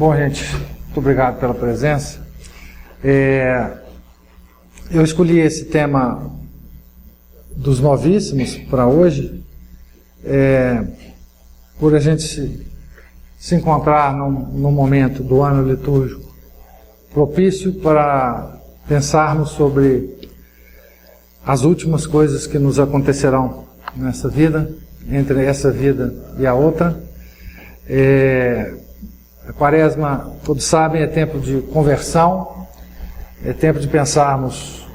Bom, gente, muito obrigado pela presença. Eu escolhi esse tema dos novíssimos para hoje, por a gente se encontrar num momento do ano litúrgico propício para pensarmos sobre as últimas coisas que nos acontecerão nessa vida, entre essa vida e a outra. A Quaresma, todos sabem, é tempo de conversão, é tempo de pensarmos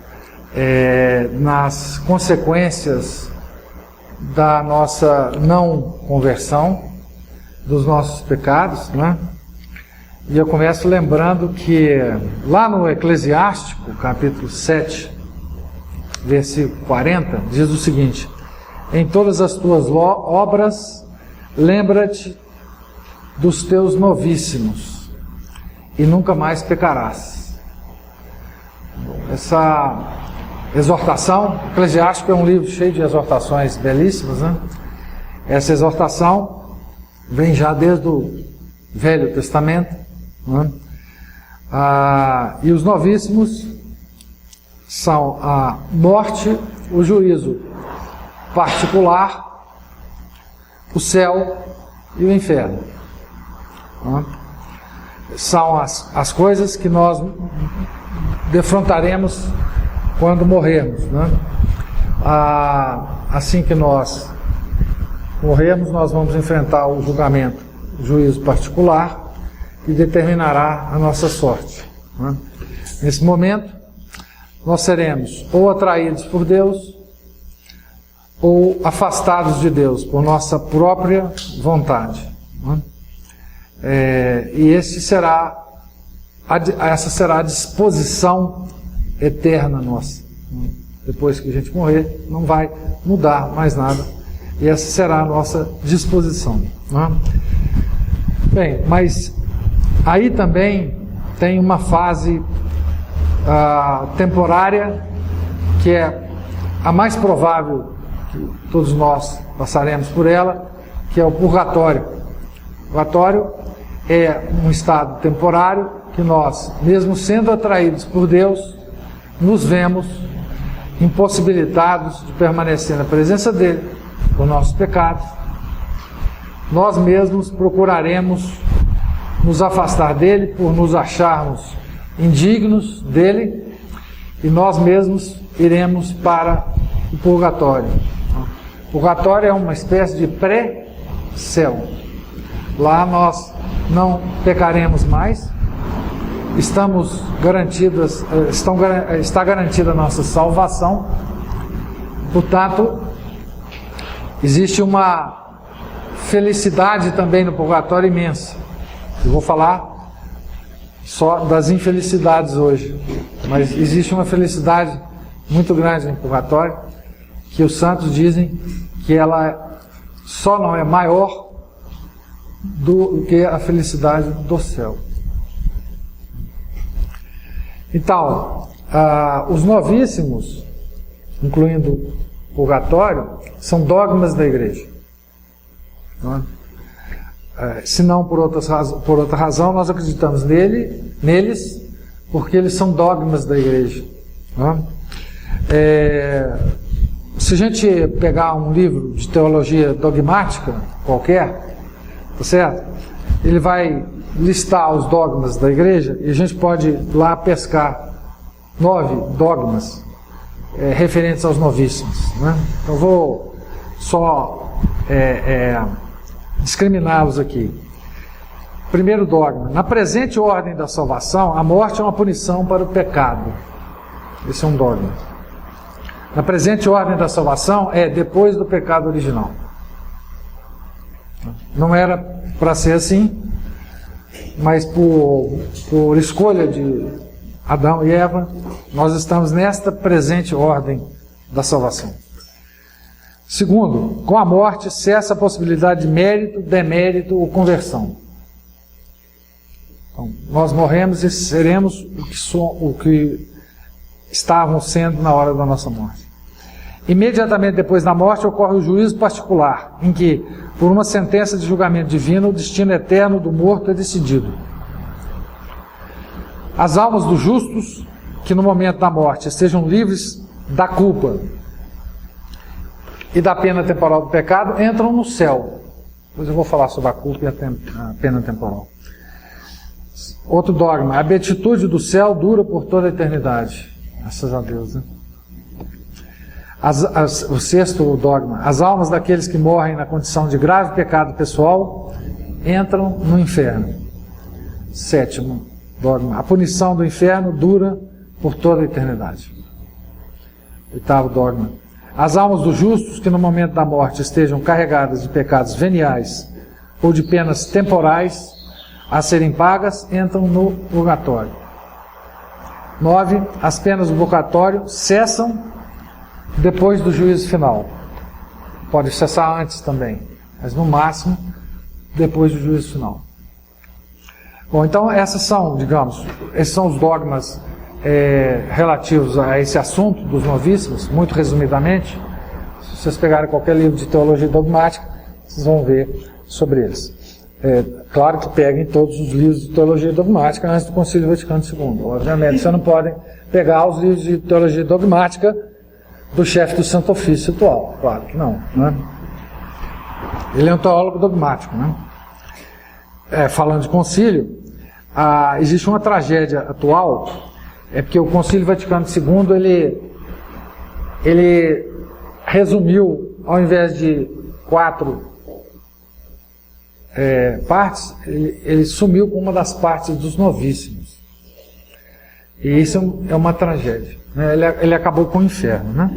nas consequências da nossa não conversão, dos nossos pecados, né? E eu começo lembrando que lá no Eclesiástico, capítulo 7, versículo 40, diz o seguinte: em todas as tuas obras, lembra-te dos teus novíssimos, e nunca mais pecarás. Essa exortação, Eclesiástico é um livro cheio de exortações belíssimas, né? Essa exortação vem já desde o Velho Testamento, né? E os novíssimos são a morte, o juízo particular, o céu e o inferno. São as coisas que nós defrontaremos quando morrermos, né? Assim que nós morrermos, nós vamos enfrentar o julgamento, o juízo particular, que determinará a nossa sorte, né? Nesse momento, nós seremos ou atraídos por Deus ou afastados de Deus por nossa própria vontade, né? E essa será a disposição eterna nossa. Depois que a gente morrer, não vai mudar mais nada. E essa será a nossa disposição, né? Bem, mas aí também tem uma fase temporária que é a mais provável que todos nós passaremos por ela, que é o purgatório. O purgatório é um estado temporário que nós, mesmo sendo atraídos por Deus, nos vemos impossibilitados de permanecer na presença dele por nossos pecados. Nós mesmos procuraremos nos afastar dele por nos acharmos indignos dele, e nós mesmos iremos para o purgatório. O purgatório é uma espécie de pré-céu. Lá nós não pecaremos mais, está garantida a nossa salvação. Portanto, existe uma felicidade também no purgatório imensa. Eu vou falar só das infelicidades hoje, mas existe uma felicidade muito grande no purgatório, que os santos dizem que ela só não é maior do que a felicidade do céu. Então, os novíssimos, incluindo o purgatório, são dogmas da igreja, não é? Se não por outra razão, nós acreditamos neles, porque eles são dogmas da igreja, não é? Se a gente pegar um livro de teologia dogmática qualquer, tá certo? Ele vai listar os dogmas da igreja e a gente pode lá pescar 9 dogmas referentes aos novíssimos, né? Então vou só discriminá-los aqui. Primeiro dogma: na presente ordem da salvação, a morte é uma punição para o pecado. Esse é um dogma. Na presente ordem da salvação é depois do pecado original. Não era para ser assim, mas por escolha de Adão e Eva, nós estamos nesta presente ordem da salvação. Segundo, com a morte cessa a possibilidade de mérito, demérito ou conversão. Então, nós morremos e seremos o que estávamos sendo na hora da nossa morte. Imediatamente depois da morte ocorre o juízo particular, em que, por uma sentença de julgamento divino, o destino eterno do morto é decidido. As almas dos justos, que no momento da morte estejam livres da culpa e da pena temporal do pecado, entram no céu. Depois eu vou falar sobre a culpa e a pena temporal. Outro dogma: a beatitude do céu dura por toda a eternidade. Graças a Deus, né? O sexto dogma: as almas daqueles que morrem na condição de grave pecado pessoal entram no inferno. Sétimo dogma: a punição do inferno dura por toda a eternidade. Oitavo dogma: as almas dos justos que no momento da morte estejam carregadas de pecados veniais ou de penas temporais a serem pagas, entram no purgatório. 9. As penas do purgatório cessam depois do juízo final. Pode cessar antes também, mas no máximo depois do juízo final. Bom, então esses são os dogmas relativos a esse assunto dos novíssimos, muito resumidamente. Se vocês pegarem qualquer livro de teologia dogmática, vocês vão ver sobre eles. Claro que peguem todos os livros de teologia dogmática antes do Concílio Vaticano II. Obviamente, vocês não podem pegar os livros de teologia dogmática do chefe do Santo Ofício atual. Claro que não, né? Ele é um teólogo dogmático, né? Falando de concílio, existe uma tragédia atual, porque o Concílio Vaticano II ele resumiu, ao invés de 4 partes, ele sumiu com uma das partes dos novíssimos. E isso é uma tragédia, né? Ele acabou com o inferno, né?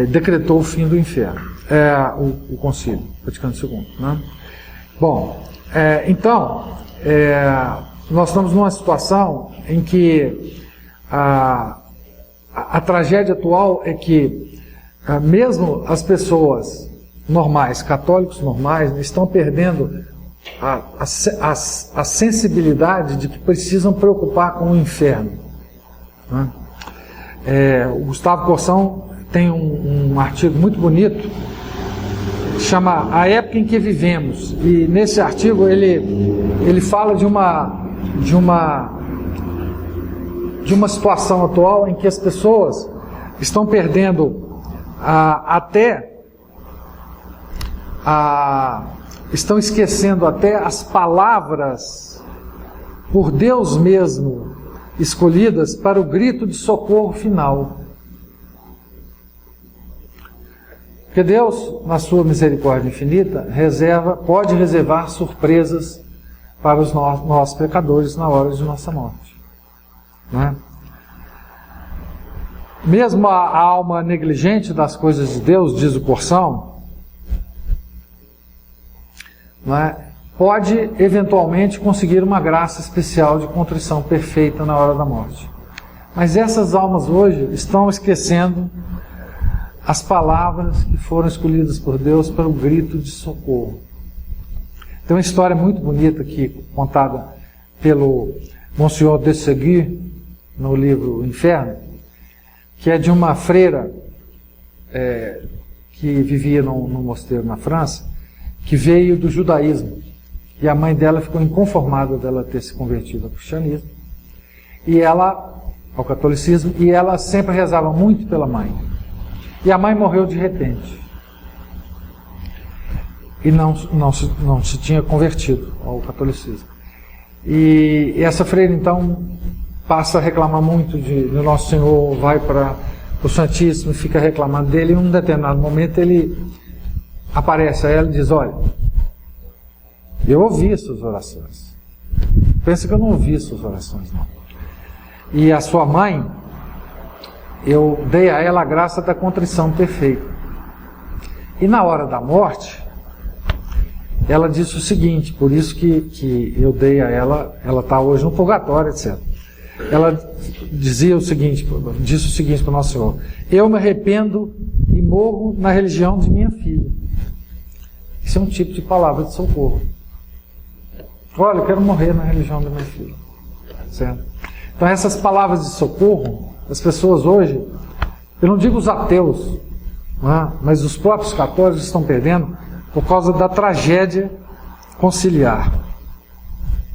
Decretou o fim do inferno, o Concílio Vaticano II, né? Bom, então, nós estamos numa situação em que a tragédia atual é que mesmo as pessoas normais, católicos normais, estão perdendo a sensibilidade de que precisam preocupar com o inferno, né? O Gustavo Corsão tem um artigo muito bonito, chama A Época em que Vivemos, e nesse artigo ele fala de uma situação atual em que as pessoas estão perdendo estão esquecendo até as palavras por Deus mesmo escolhidas para o grito de socorro final. Porque Deus, na sua misericórdia infinita, pode reservar surpresas para os nossos pecadores na hora de nossa morte, né? Mesmo a alma negligente das coisas de Deus, diz o Corsão, né, pode eventualmente conseguir uma graça especial de contrição perfeita na hora da morte. Mas essas almas hoje estão esquecendo as palavras que foram escolhidas por Deus para o grito de socorro. Tem uma história muito bonita aqui, contada pelo Monsieur de Ségur, no livro Inferno, que é de uma freira que vivia num mosteiro na França, que veio do judaísmo. E a mãe dela ficou inconformada dela ter se convertido ao cristianismo, ao catolicismo, e ela sempre rezava muito pela mãe. E a mãe morreu de repente. E não se tinha convertido ao catolicismo. E essa freira, então, passa a reclamar muito de Nosso Senhor, vai para o Santíssimo e fica reclamando dele. E em um determinado momento ele aparece a ela e diz: olha, eu ouvi as suas orações. Pensa que eu não ouvi as suas orações, não. E a sua mãe, eu dei a ela a graça da contrição perfeita. E na hora da morte, ela disse o seguinte, por isso que eu dei a ela está hoje no purgatório, etc. Ela disse o seguinte para o Nosso Senhor: eu me arrependo e morro na religião de minha filha. Isso é um tipo de palavra de socorro. Olha, eu quero morrer na religião da minha filha. Certo? Então essas palavras de socorro, as pessoas hoje, eu não digo os ateus, né, mas os próprios católicos estão perdendo por causa da tragédia conciliar.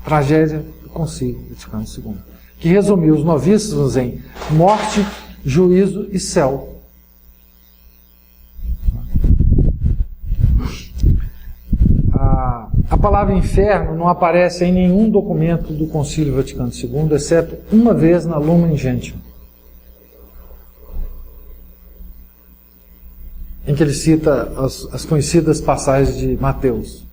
Tragédia Concílio Vaticano II, que resumiu os novíssimos em morte, juízo e céu. A palavra inferno não aparece em nenhum documento do Concílio Vaticano II, exceto uma vez na Lumen Gentium, em que ele cita as conhecidas passagens de Mateus.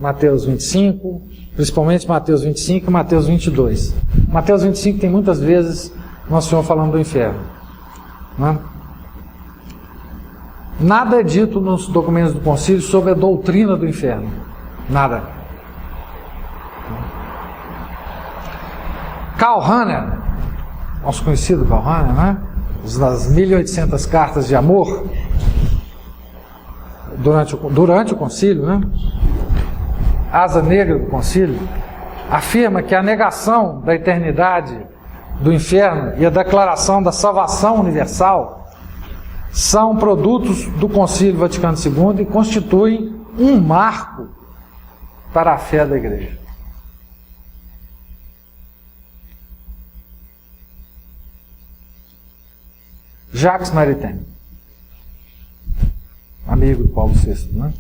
Mateus 25, principalmente Mateus 25 e Mateus 22. Mateus 25 tem muitas vezes Nosso Senhor falando do inferno. Não é? Nada é dito nos documentos do concílio sobre a doutrina do inferno. Nada. Karl Rahner, nosso conhecido Karl Rahner, né? Das 1800 cartas de amor, durante o concílio, né? Asa negra do concílio, afirma que a negação da eternidade do inferno e a declaração da salvação universal são produtos do Concílio Vaticano II e constituem um marco para a fé da Igreja. Jacques Maritain, amigo de Paulo VI, né?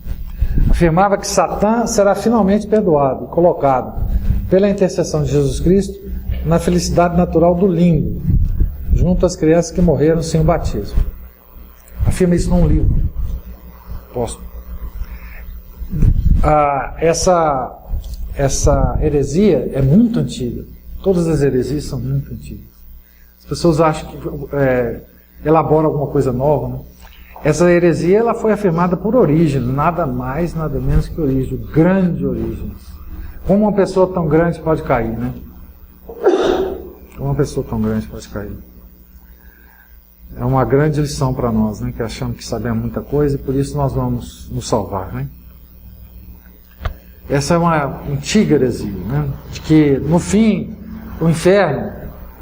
Afirmava que Satã será finalmente perdoado e colocado, pela intercessão de Jesus Cristo, na felicidade natural do limbo, junto às crianças que morreram sem o batismo. Afirma isso num livro póstumo. Essa heresia é muito antiga. Todas as heresias são muito antigas. As pessoas acham que elabora alguma coisa nova, né? Essa heresia ela foi afirmada por Orígenes, nada mais, nada menos que Orígenes, grande Orígenes. Como uma pessoa tão grande pode cair, né? Como uma pessoa tão grande pode cair. É uma grande lição para nós, né? Que achamos que sabemos muita coisa e por isso nós vamos nos salvar, né? Essa é uma antiga heresia, né? De que, no fim, o inferno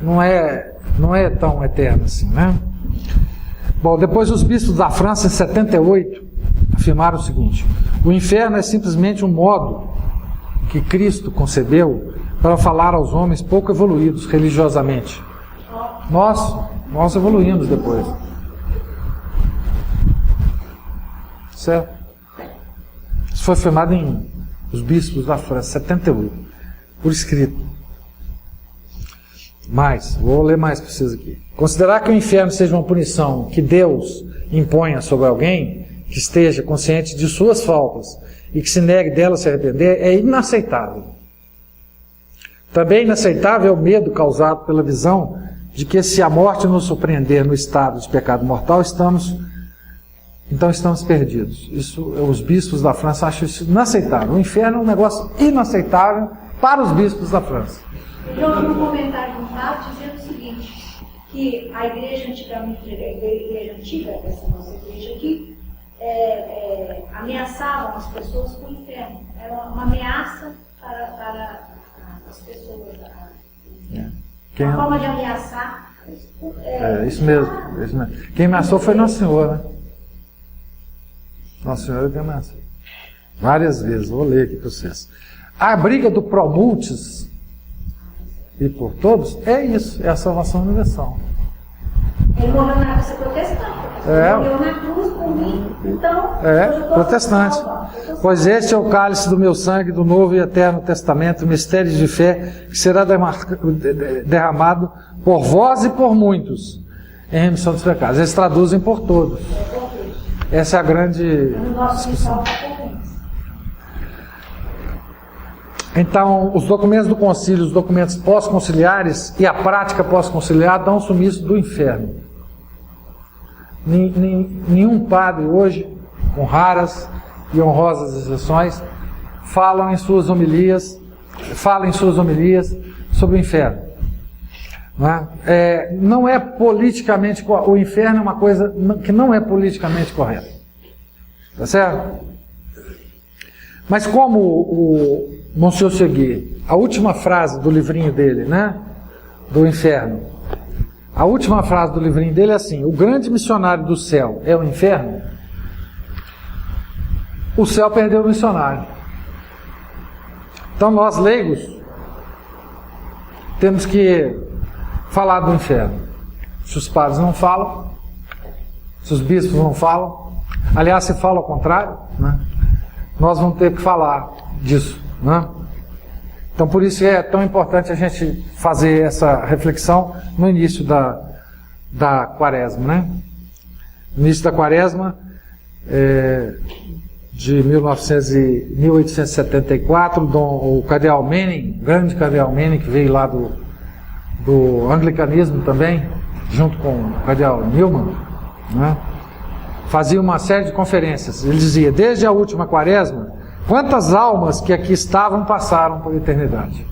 não é tão eterno assim, né? Bom, depois os bispos da França, em 78, afirmaram o seguinte: o inferno é simplesmente um modo que Cristo concebeu para falar aos homens pouco evoluídos religiosamente. Nós evoluímos depois. Certo? Isso foi afirmado em os bispos da França, 78, por escrito. Vou ler mais para vocês aqui. Considerar que o inferno seja uma punição que Deus imponha sobre alguém que esteja consciente de suas faltas e que se negue dela se arrepender é inaceitável. Também inaceitável é o medo causado pela visão de que, se a morte nos surpreender no estado de pecado mortal, estamos perdidos. Isso, os bispos da França acham isso inaceitável. O inferno é um negócio inaceitável para os bispos da França. Eu ouvi um comentário no Fábio dizendo o seguinte, que a igreja antigamente, a igreja antiga, essa nossa igreja aqui, ameaçavam as pessoas com o inferno. Era uma ameaça para as pessoas. Uma forma de ameaçar. Isso mesmo. Quem ameaçou foi Nosso Senhor, né? Nosso Senhor que ameaçou. Várias vezes, vou ler aqui para vocês. A briga do promultis e por todos é isso, é a salvação universal. Ele morreu na cruz protestante. Morreu na cruz por mim, então. Protestante. Pois este é o cálice do meu sangue, do novo e eterno testamento, mistério de fé, que será derramado por vós e por muitos, em remissão dos pecados. Eles traduzem por todos. Essa é a grande discussão. Então, os documentos do concílio, os documentos pós-conciliares e a prática pós-conciliar dão sumiço do inferno. Nenhum padre hoje, com raras e honrosas exceções, fala em suas homilias sobre o inferno. Não é politicamente, o inferno é uma coisa que não é politicamente correta. Tá certo? Mas como o Monsieur Seguí, a última frase do livrinho dele, né, do inferno, a última frase do livrinho dele é assim: o grande missionário do céu é o inferno. O céu perdeu o missionário. Então nós leigos temos que falar do inferno. Se os padres não falam, se os bispos não falam, aliás, se fala ao contrário, né? Nós vamos ter que falar disso, né? Então, por isso é tão importante a gente fazer essa reflexão no início da quaresma, né? No início da quaresma, de 1874, o cardeal Manning, grande cardeal Manning, que veio lá do anglicanismo também, junto com o cardeal Newman, né? Fazia uma série de conferências. Ele dizia, desde a última quaresma, quantas almas que aqui estavam passaram por eternidade.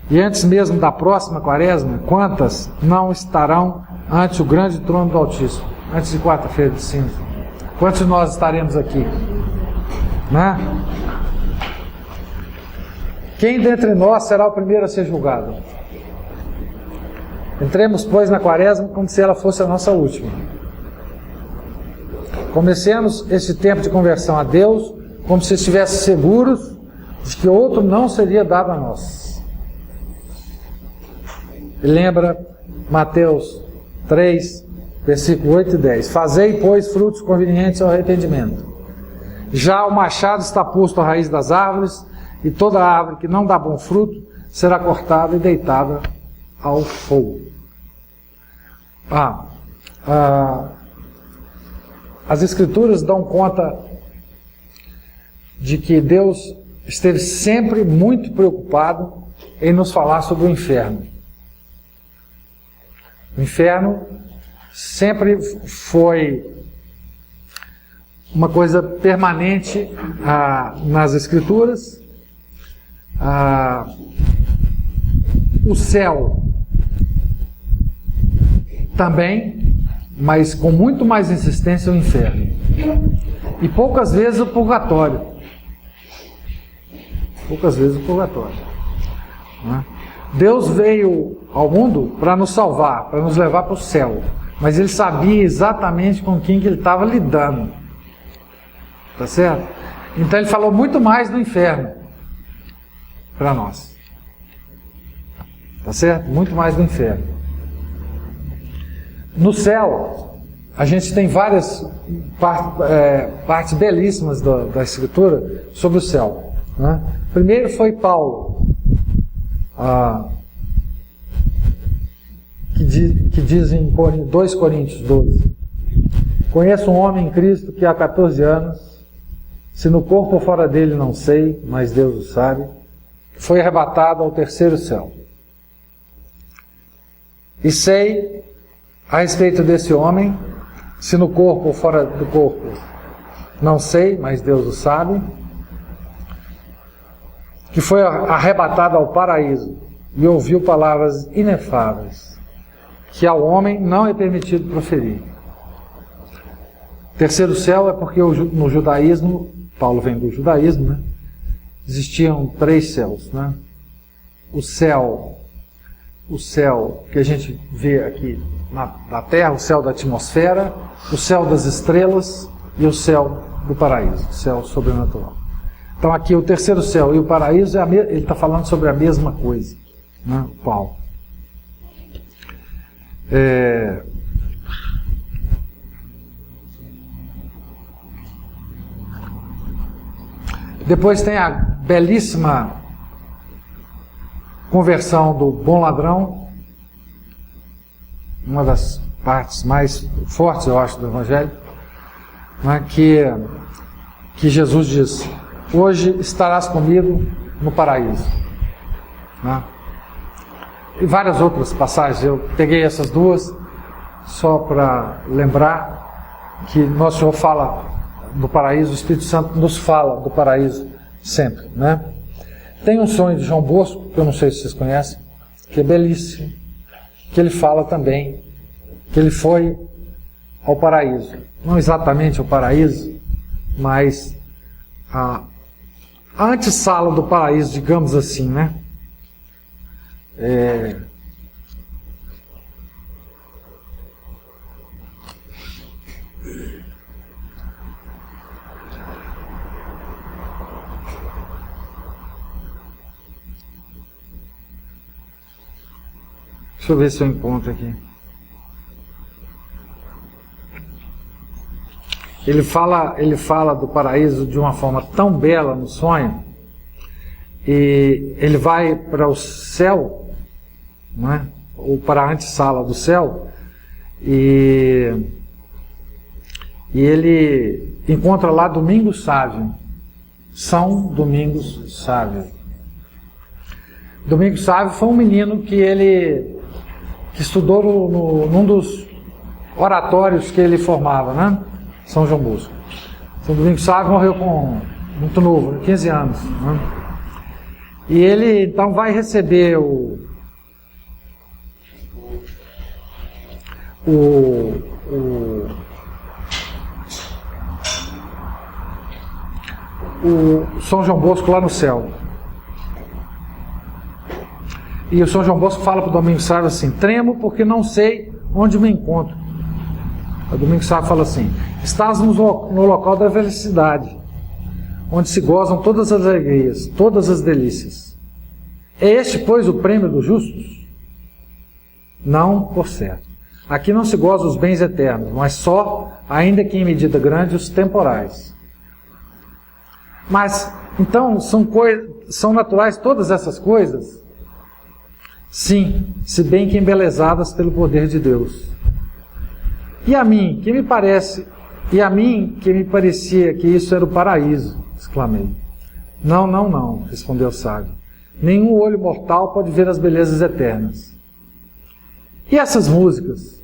E antes mesmo da próxima quaresma, quantas não estarão ante o grande trono do Altíssimo, antes de quarta-feira de cinza? Quantos de nós estaremos aqui? Né? Quem dentre nós será o primeiro a ser julgado? Entremos, pois, na quaresma como se ela fosse a nossa última. Comecemos esse tempo de conversão a Deus como se estivéssemos seguros de que outro não seria dado a nós. E lembra Mateus 3, versículo 8 e 10. Fazei, pois, frutos convenientes ao arrependimento. Já o machado está posto à raiz das árvores, e toda árvore que não dá bom fruto será cortada e deitada ao fogo. As Escrituras dão conta de que Deus esteve sempre muito preocupado em nos falar sobre o inferno. O inferno sempre foi uma coisa permanente nas Escrituras. O céu também, mas com muito mais insistência o inferno. E poucas vezes o purgatório. Poucas vezes o purgatório. Né? Deus veio ao mundo para nos salvar, para nos levar para o céu. Mas ele sabia exatamente com quem que ele estava lidando. Tá certo? Então ele falou muito mais do inferno para nós. Tá certo? Muito mais do inferno. No céu, a gente tem várias partes belíssimas da Escritura sobre o céu. Né? Primeiro foi Paulo, que diz em 2 Coríntios 12: conheço um homem em Cristo que há 14 anos, se no corpo ou fora dele não sei, mas Deus o sabe, foi arrebatado ao terceiro céu. E sei a respeito desse homem, se no corpo ou fora do corpo, não sei, mas Deus o sabe, que foi arrebatado ao paraíso e ouviu palavras inefáveis, que ao homem não é permitido proferir. Terceiro céu é porque no judaísmo, Paulo vem do judaísmo, né? Existiam 3 céus, né? O céu que a gente vê aqui na Terra, o céu da atmosfera, o céu das estrelas e o céu do paraíso, o céu sobrenatural. Então aqui o terceiro céu e o paraíso, ele está falando sobre a mesma coisa, né, Paulo. Depois tem a belíssima conversão do bom ladrão, uma das partes mais fortes, eu acho, do Evangelho, né, que Jesus diz: hoje estarás comigo no paraíso. Né? E várias outras passagens, eu peguei essas 2 só para lembrar que Nosso Senhor fala do paraíso, o Espírito Santo nos fala do paraíso sempre. Né? Tem um sonho de João Bosco, que eu não sei se vocês conhecem, que é belíssimo, que ele fala também que ele foi ao paraíso. Não exatamente ao paraíso, mas a antessala do paraíso, digamos assim, né? Deixa eu ver se eu encontro aqui. Ele fala do paraíso de uma forma tão bela no sonho, e ele vai para o céu, não é? Ou para a antessala do céu, e ele encontra lá Domingos Sávio, São Domingos Sávio. Domingos Sávio foi um menino que estudou num dos oratórios que ele formava, né? São João Bosco. São Domingos Sávio morreu muito novo, 15 anos. Né? E ele então vai receber o São João Bosco lá no céu. E o São João Bosco fala para o Domingos Sávio assim: tremo porque não sei onde me encontro. O Domingos Sávio fala assim: estás no local da felicidade, onde se gozam todas as alegrias, todas as delícias. É este, pois, o prêmio dos justos? Não, por certo. Aqui não se goza os bens eternos, mas só, ainda que em medida grande, os temporais. Mas, então, são naturais todas essas coisas? Sim, se bem que embelezadas pelo poder de Deus. E a mim, que me parecia que isso era o paraíso, exclamei. Não, respondeu o sábio. Nenhum olho mortal pode ver as belezas eternas. E essas músicas?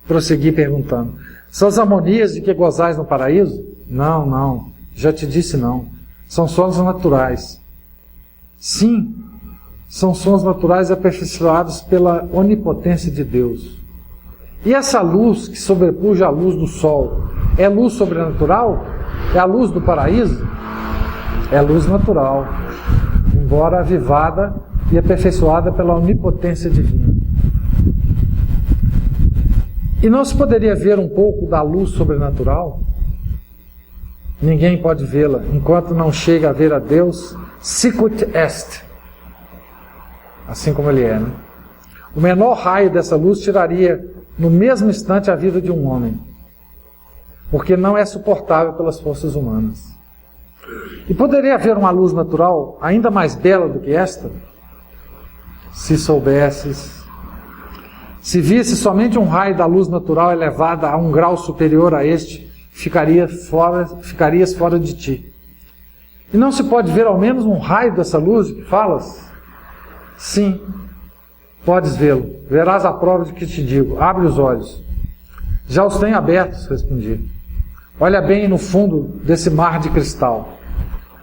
Prossegui perguntando. São as harmonias de que gozais no paraíso? Não, já te disse não. São sons naturais. Sim, são sons naturais aperfeiçoados pela onipotência de Deus. E essa luz que sobrepuja a luz do sol, é luz sobrenatural? É a luz do paraíso? É luz natural, embora avivada e aperfeiçoada pela onipotência divina. E não se poderia ver um pouco da luz sobrenatural? Ninguém pode vê-la enquanto não chega a ver a Deus sicut est, assim como Ele é. Né? O menor raio dessa luz tiraria no mesmo instante a vida de um homem, porque não é suportável pelas forças humanas. E poderia haver uma luz natural ainda mais bela do que esta? Se soubesses, se visse somente um raio da luz natural elevada a um grau superior a este, ficarias fora de ti. E não se pode ver ao menos um raio dessa luz de que falas? Sim, podes vê-lo. Verás a prova de que te digo. Abre os olhos. Já os tenho abertos, respondi. Olha bem no fundo desse mar de cristal.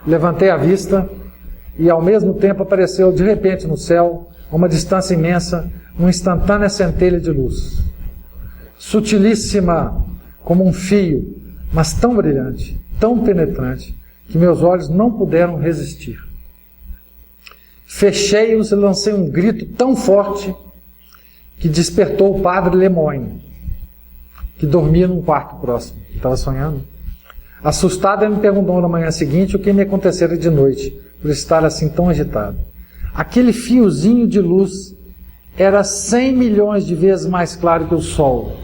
Levantei a vista e ao mesmo tempo apareceu de repente no céu, a uma distância imensa, uma instantânea centelha de luz. Sutilíssima como um fio, mas tão brilhante, tão penetrante, que meus olhos não puderam resistir. Fechei-os e lancei um grito tão forte que despertou o padre Lemoyne, que dormia num quarto próximo. Estava sonhando. Assustado, ele me perguntou na manhã seguinte o que me acontecera de noite, por estar assim tão agitado. Aquele fiozinho de luz era 100 milhões de vezes mais claro que o sol,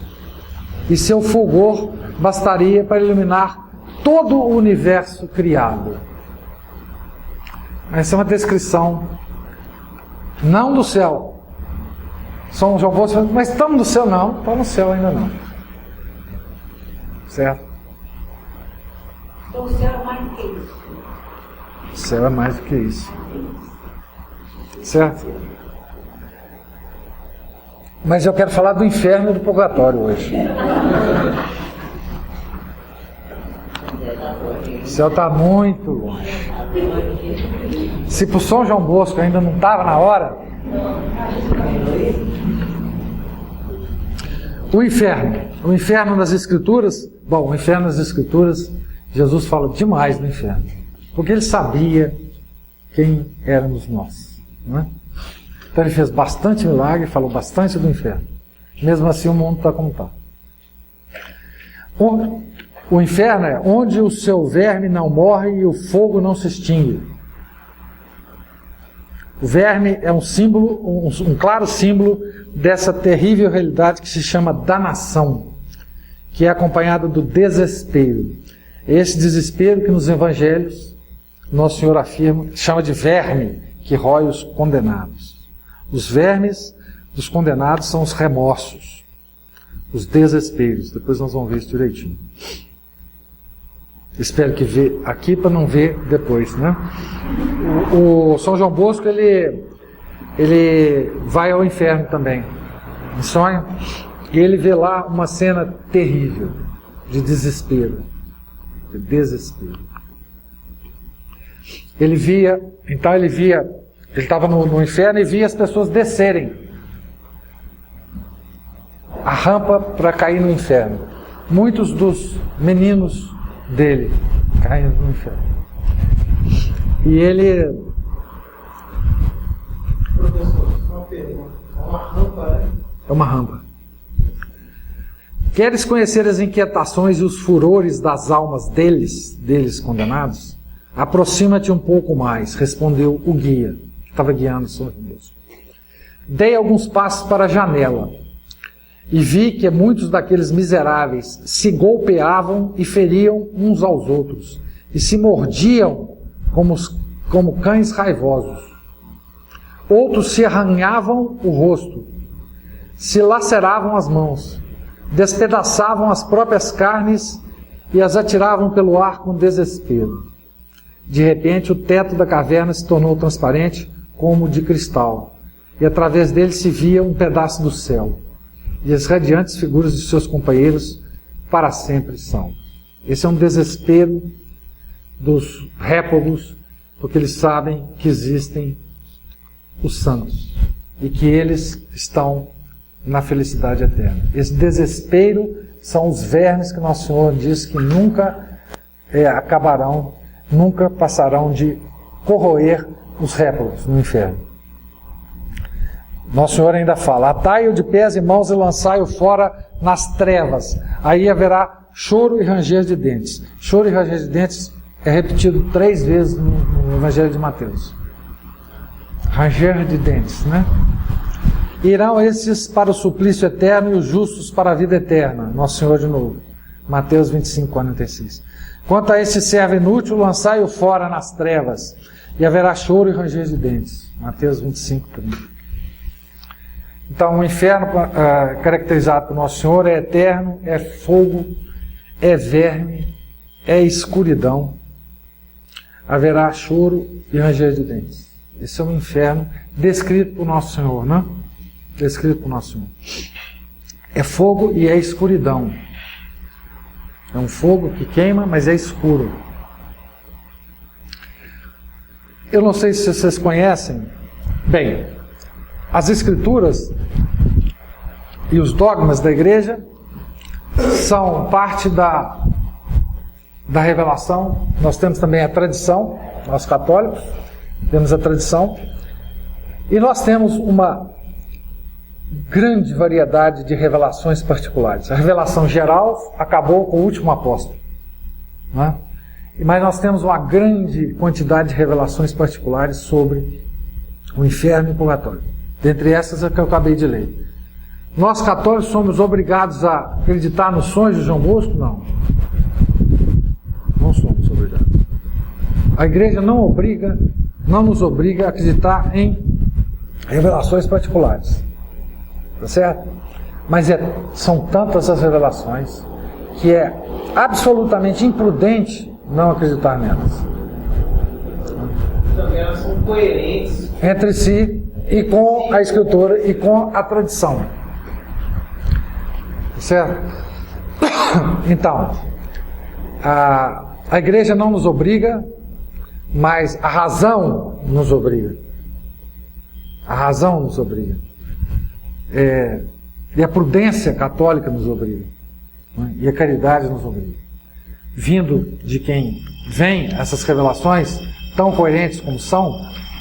e seu fulgor bastaria para iluminar todo o universo criado. Essa é uma descrição, não do céu. São João Bosco, mas estamos no céu? Não, estamos no céu ainda não. Certo? Então o céu é mais do que isso. O céu é mais do que isso. Certo? Mas eu quero falar do inferno e do purgatório hoje. O céu está muito longe. Se para o São João Bosco ainda não estava na hora. O inferno nas Escrituras. Bom, o inferno nas Escrituras, Jesus fala demais do inferno, porque ele sabia quem éramos nós, não é? Então ele fez bastante milagre, falou bastante do inferno. Mesmo assim o mundo está como está. O inferno é onde o seu verme não morre e o fogo não se extingue. O verme é um símbolo, um claro símbolo dessa terrível realidade que se chama danação, que é acompanhada do desespero. Esse desespero que nos evangelhos Nosso Senhor afirma, chama de verme que rói os condenados. Os vermes dos condenados são os remorsos, os desesperos. Depois nós vamos ver isso direitinho. Espero que vê aqui para não ver depois, né? O São João Bosco, ele vai ao inferno também, em sonho, e ele vê lá uma cena terrível, de desespero. De desespero. Ele estava no inferno e via as pessoas descerem a rampa para cair no inferno. Muitos dos meninos dele caindo no inferno. E ele... Professor, uma pergunta. É uma rampa, né? É uma rampa. Queres conhecer as inquietações e os furores das almas deles condenados? Aproxima-te um pouco mais, respondeu o guia, que estava guiando o São Deus. Dei alguns passos para a janela e vi que muitos daqueles miseráveis se golpeavam e feriam uns aos outros e se mordiam como cães raivosos. Outros se arranhavam o rosto, se laceravam as mãos, despedaçavam as próprias carnes e as atiravam pelo ar com desespero. De repente, o teto da caverna se tornou transparente como de cristal, e através dele se via um pedaço do céu, e as radiantes figuras de seus companheiros para sempre são. Esse é um desespero dos réprobos, porque eles sabem que existem os santos, e que eles estão na felicidade eterna. Esse desespero são os vermes que Nosso Senhor diz que nunca acabarão, nunca passarão de corroer os réprobos no inferno. Nosso Senhor ainda fala: atai-o de pés e mãos e lançai-o fora nas trevas. Aí haverá choro e ranger de dentes. Choro e ranger de dentes é repetido 3 vezes no Evangelho de Mateus. Ranger de dentes, né? Irão esses para o suplício eterno e os justos para a vida eterna. Nosso Senhor de novo. Mateus 25, 46. Quanto a esse servo inútil, lançai-o fora nas trevas, e haverá choro e ranger de dentes. Mateus 25, 30. Então, o inferno caracterizado por Nosso Senhor é eterno, é fogo, é verme, é escuridão. Haverá choro e ranger de dentes. Esse é um inferno descrito por Nosso Senhor, né? Descrito por Nosso Senhor. É fogo e é escuridão. É um fogo que queima, mas é escuro. Eu não sei se vocês conhecem. Bem, as Escrituras e os dogmas da igreja são parte da revelação. Nós temos também a tradição, nós católicos, temos a tradição, e nós temos uma grande variedade de revelações particulares. A revelação geral acabou com o último apóstolo, não é? Mas nós temos uma grande quantidade de revelações particulares sobre o inferno e o purgatório. Dentre essas é que eu acabei de ler. Nós católicos somos obrigados a acreditar nos sonhos de João Bosco? Não. Não somos obrigados. A igreja não nos obriga a acreditar em revelações particulares. Tá certo? Mas são tantas as revelações que é absolutamente imprudente não acreditar nelas. Também elas são coerentes Entre si e com a Escritura e com a tradição. Tá certo? Então, a igreja não nos obriga, mas a razão nos obriga. A razão nos obriga. E a prudência católica nos obriga, né? E a caridade nos obriga. Vindo de quem vem essas revelações, tão coerentes como são,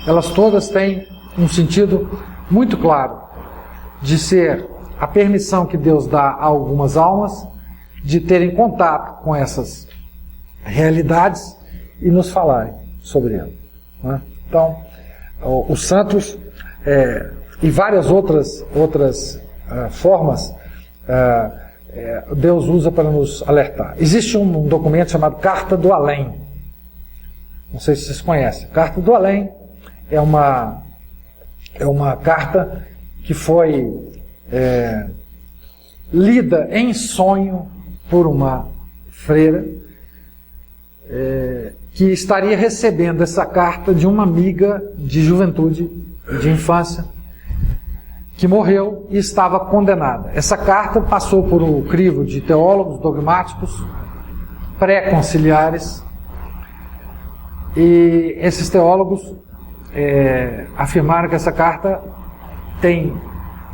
elas todas têm um sentido muito claro de ser a permissão que Deus dá a algumas almas de terem contato com essas realidades e nos falarem sobre elas, né? Então, os santos e várias outras formas Deus usa para nos alertar. Existe um documento chamado Carta do Além. Não sei se vocês conhecem. Carta do Além é uma carta que foi lida em sonho por uma freira que estaria recebendo essa carta de uma amiga de juventude, de infância, que morreu e estava condenada. Essa carta passou por um crivo de teólogos dogmáticos pré-conciliares, e esses teólogos afirmaram que essa carta tem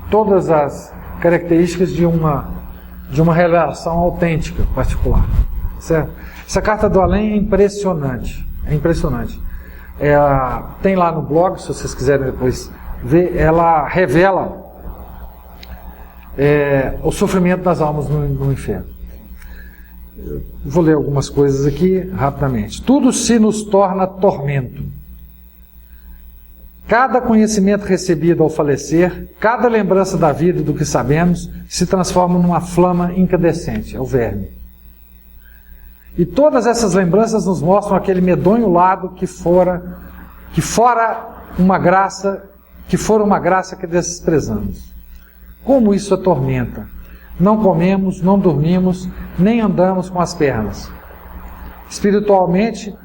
todas as características de uma revelação autêntica, particular. Certo? Essa Carta do Além é impressionante. Tem lá no blog, se vocês quiserem depois ver, ela revela o sofrimento das almas no inferno. Eu vou ler algumas coisas aqui rapidamente. Tudo se nos torna tormento. Cada conhecimento recebido ao falecer, cada lembrança da vida e do que sabemos, se transforma numa flama incandescente, é o verme. E todas essas lembranças nos mostram aquele medonho lado que fora uma graça que desprezamos. Como isso atormenta! Não comemos, não dormimos, nem andamos com as pernas. Espiritualmente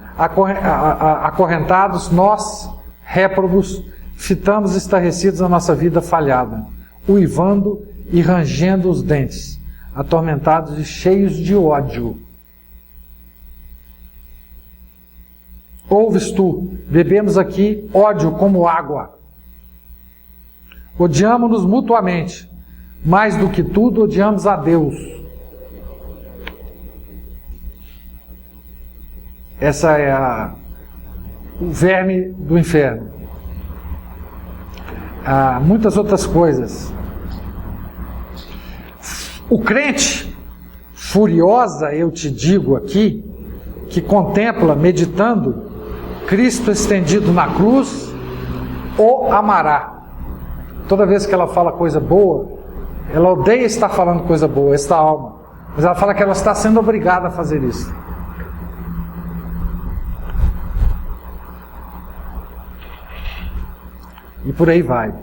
acorrentados, nós, réprobos, fitamos estarrecidos na nossa vida falhada, uivando e rangendo os dentes, atormentados e cheios de ódio. Ouves tu, bebemos aqui ódio como água. Odiamo-nos mutuamente. Mais do que tudo, odiamos a Deus. Essa é o verme do inferno. Há muitas outras coisas. O crente, furiosa, eu te digo aqui, que contempla, meditando, Cristo estendido na cruz, o amará. Toda vez que ela fala coisa boa, ela odeia estar falando coisa boa, esta alma. Mas ela fala que ela está sendo obrigada a fazer isso. E por aí vai.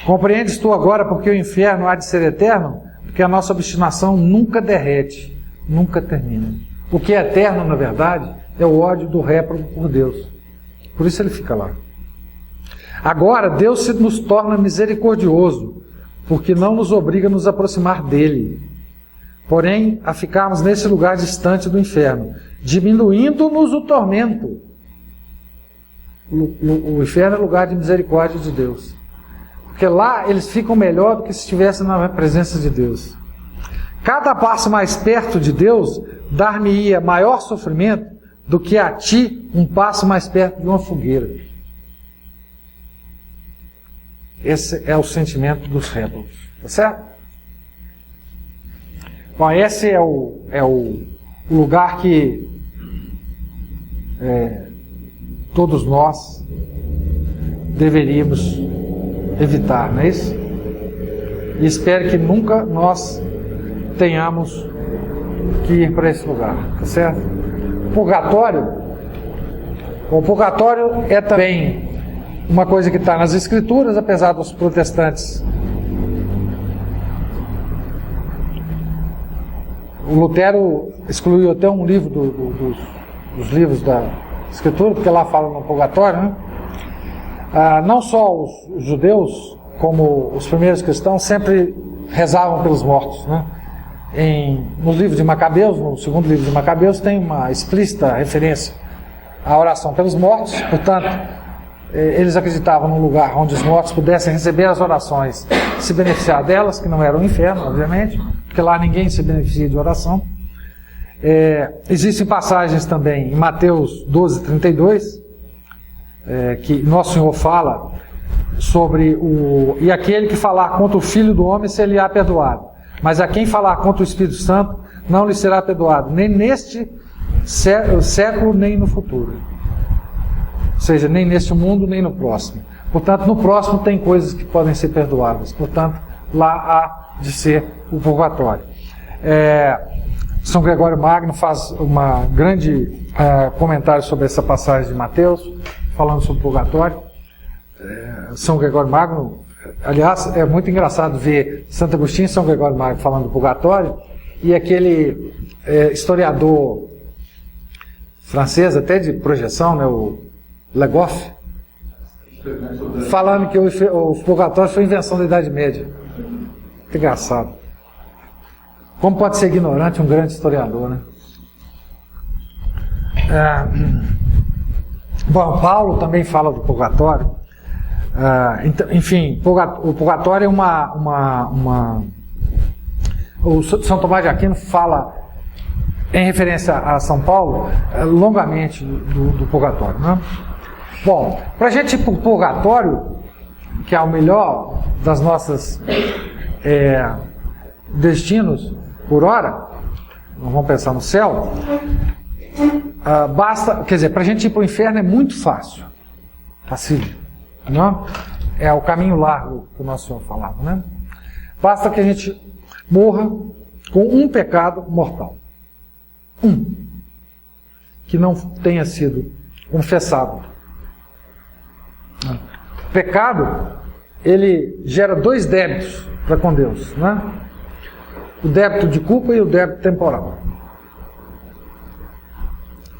Compreendes tu agora porque o inferno há de ser eterno? Porque a nossa obstinação nunca derrete, nunca termina. O que é eterno, na verdade, é o ódio do réprobo por Deus. Por isso ele fica lá. Agora, Deus se nos torna misericordioso, porque não nos obriga a nos aproximar dele, porém a ficarmos nesse lugar distante do inferno, diminuindo-nos o tormento. O inferno é lugar de misericórdia de Deus, porque lá eles ficam melhor do que se estivessem na presença de Deus. Cada passo mais perto de Deus dar-me-ia maior sofrimento do que a ti um passo mais perto de uma fogueira. Esse é o sentimento dos réprobos, tá certo? Bom, esse é o lugar que todos nós deveríamos evitar, não é isso? E espero que nunca nós tenhamos que ir para esse lugar, tá certo? O purgatório é também uma coisa que está nas Escrituras, apesar dos protestantes. O Lutero excluiu até um livro dos livros da Escritura, porque lá fala no purgatório, né? Não só os judeus, como os primeiros cristãos, sempre rezavam pelos mortos, né? No livro de Macabeus, no segundo livro de Macabeus, tem uma explícita referência à oração pelos mortos. Portanto, eles acreditavam num lugar onde os mortos pudessem receber as orações, se beneficiar delas, que não era o inferno, obviamente, porque lá ninguém se beneficia de oração. Existem passagens também em Mateus 12:32, que Nosso Senhor fala sobre e aquele que falar contra o Filho do Homem ser-lhe-á perdoado, mas a quem falar contra o Espírito Santo não lhe será perdoado, nem neste século, nem no futuro. Ou seja, nem neste mundo, nem no próximo. Portanto, no próximo tem coisas que podem ser perdoadas. Portanto, lá há de ser o purgatório. São Gregório Magno faz uma grande comentário sobre essa passagem de Mateus, falando sobre o purgatório. São Gregório Magno, aliás, é muito engraçado ver Santo Agostinho e São Gregório Magno falando do purgatório, e aquele historiador francês, até de projeção, né, o Le Goff, falando que o purgatório foi invenção da Idade Média. Muito engraçado. Como pode ser ignorante um grande historiador, né? Bom, Paulo também fala do purgatório. Então, enfim, o purgatório é o São Tomás de Aquino fala, em referência a São Paulo, longamente do purgatório, né? Bom, para a gente ir para o purgatório, que é o melhor das nossas destinos por hora, não vamos pensar no céu, basta, quer dizer, para a gente ir para o inferno é muito fácil, facílimo, não? É o caminho largo que o nosso Senhor falava, né? Basta que a gente morra com um pecado mortal, que não tenha sido confessado. O pecado, ele gera 2 débitos para com Deus, né? O débito de culpa e o débito temporal,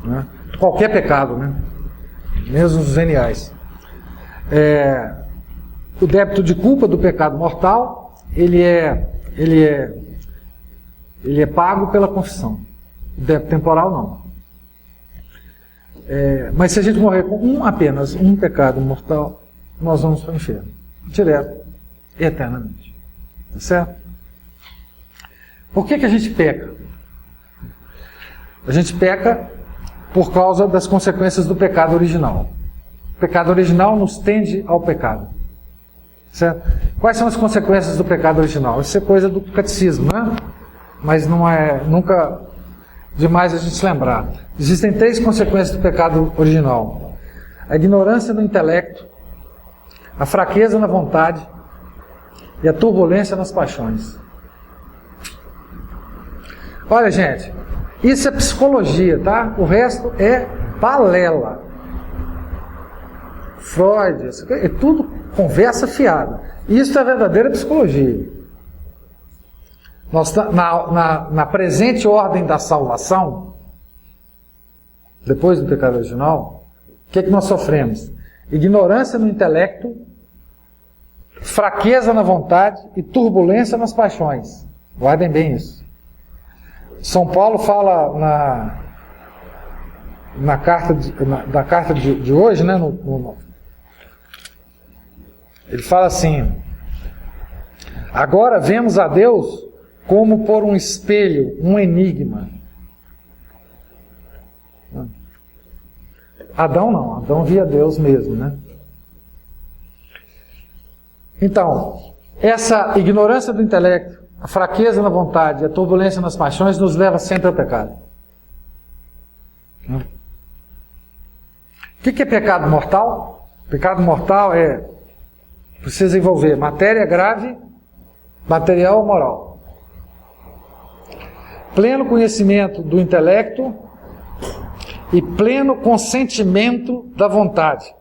né? Qualquer pecado, né? Mesmo os veniais. O débito de culpa do pecado mortal, ele é pago pela confissão. O débito temporal não. Mas se a gente morrer com apenas um pecado mortal, nós vamos para o inferno, direto, eternamente. Tá certo? Por que a gente peca? A gente peca por causa das consequências do pecado original. O pecado original nos tende ao pecado. Certo? Quais são as consequências do pecado original? Isso é coisa do catecismo, né? Mas não é nunca demais a gente se lembrar. Existem 3 consequências do pecado original: a ignorância no intelecto, a fraqueza na vontade e a turbulência nas paixões. Olha, gente, isso é psicologia, tá? O resto é balela. Freud, é tudo conversa fiada. Isso é verdadeira psicologia. Nós, na presente ordem da salvação, depois do pecado original, o que nós sofremos? Ignorância no intelecto, fraqueza na vontade e turbulência nas paixões. Guardem bem isso. São Paulo fala na carta de hoje, né, ele fala assim: agora vemos a Deus como por um espelho, um enigma. Adão não, Adão via Deus mesmo, né? Então, essa ignorância do intelecto, a fraqueza na vontade, a turbulência nas paixões nos leva sempre ao pecado. O que é pecado mortal? Pecado mortal precisa envolver matéria grave, material ou moral. Pleno conhecimento do intelecto e pleno consentimento da vontade.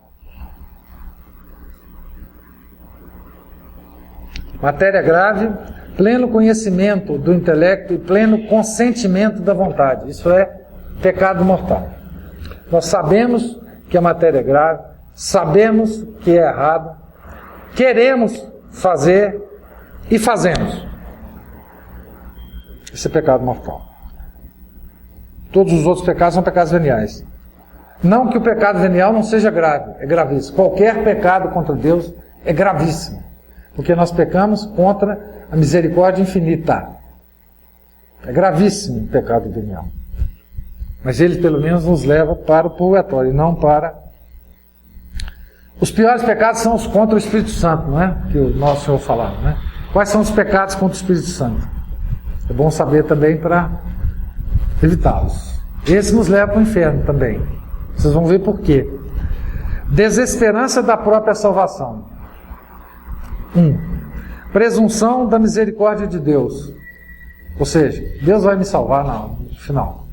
Matéria grave, pleno conhecimento do intelecto e pleno consentimento da vontade. Isso é pecado mortal. Nós sabemos que a matéria é grave, sabemos que é errado, queremos fazer e fazemos. Isso é pecado mortal. Todos os outros pecados são pecados veniais. Não que o pecado venial não seja grave, é gravíssimo. Qualquer pecado contra Deus é gravíssimo, porque nós pecamos contra a misericórdia infinita. É gravíssimo o pecado venial. Mas ele pelo menos nos leva para o purgatório, e não para... Os piores pecados são os contra o Espírito Santo, não é? Que o nosso Senhor falava, né? Quais são os pecados contra o Espírito Santo? É bom saber também para evitá-los. Esse nos leva para o inferno também. Vocês vão ver por quê. Desesperança da própria salvação. 1. Presunção da misericórdia de Deus. Ou seja, Deus vai me salvar no final.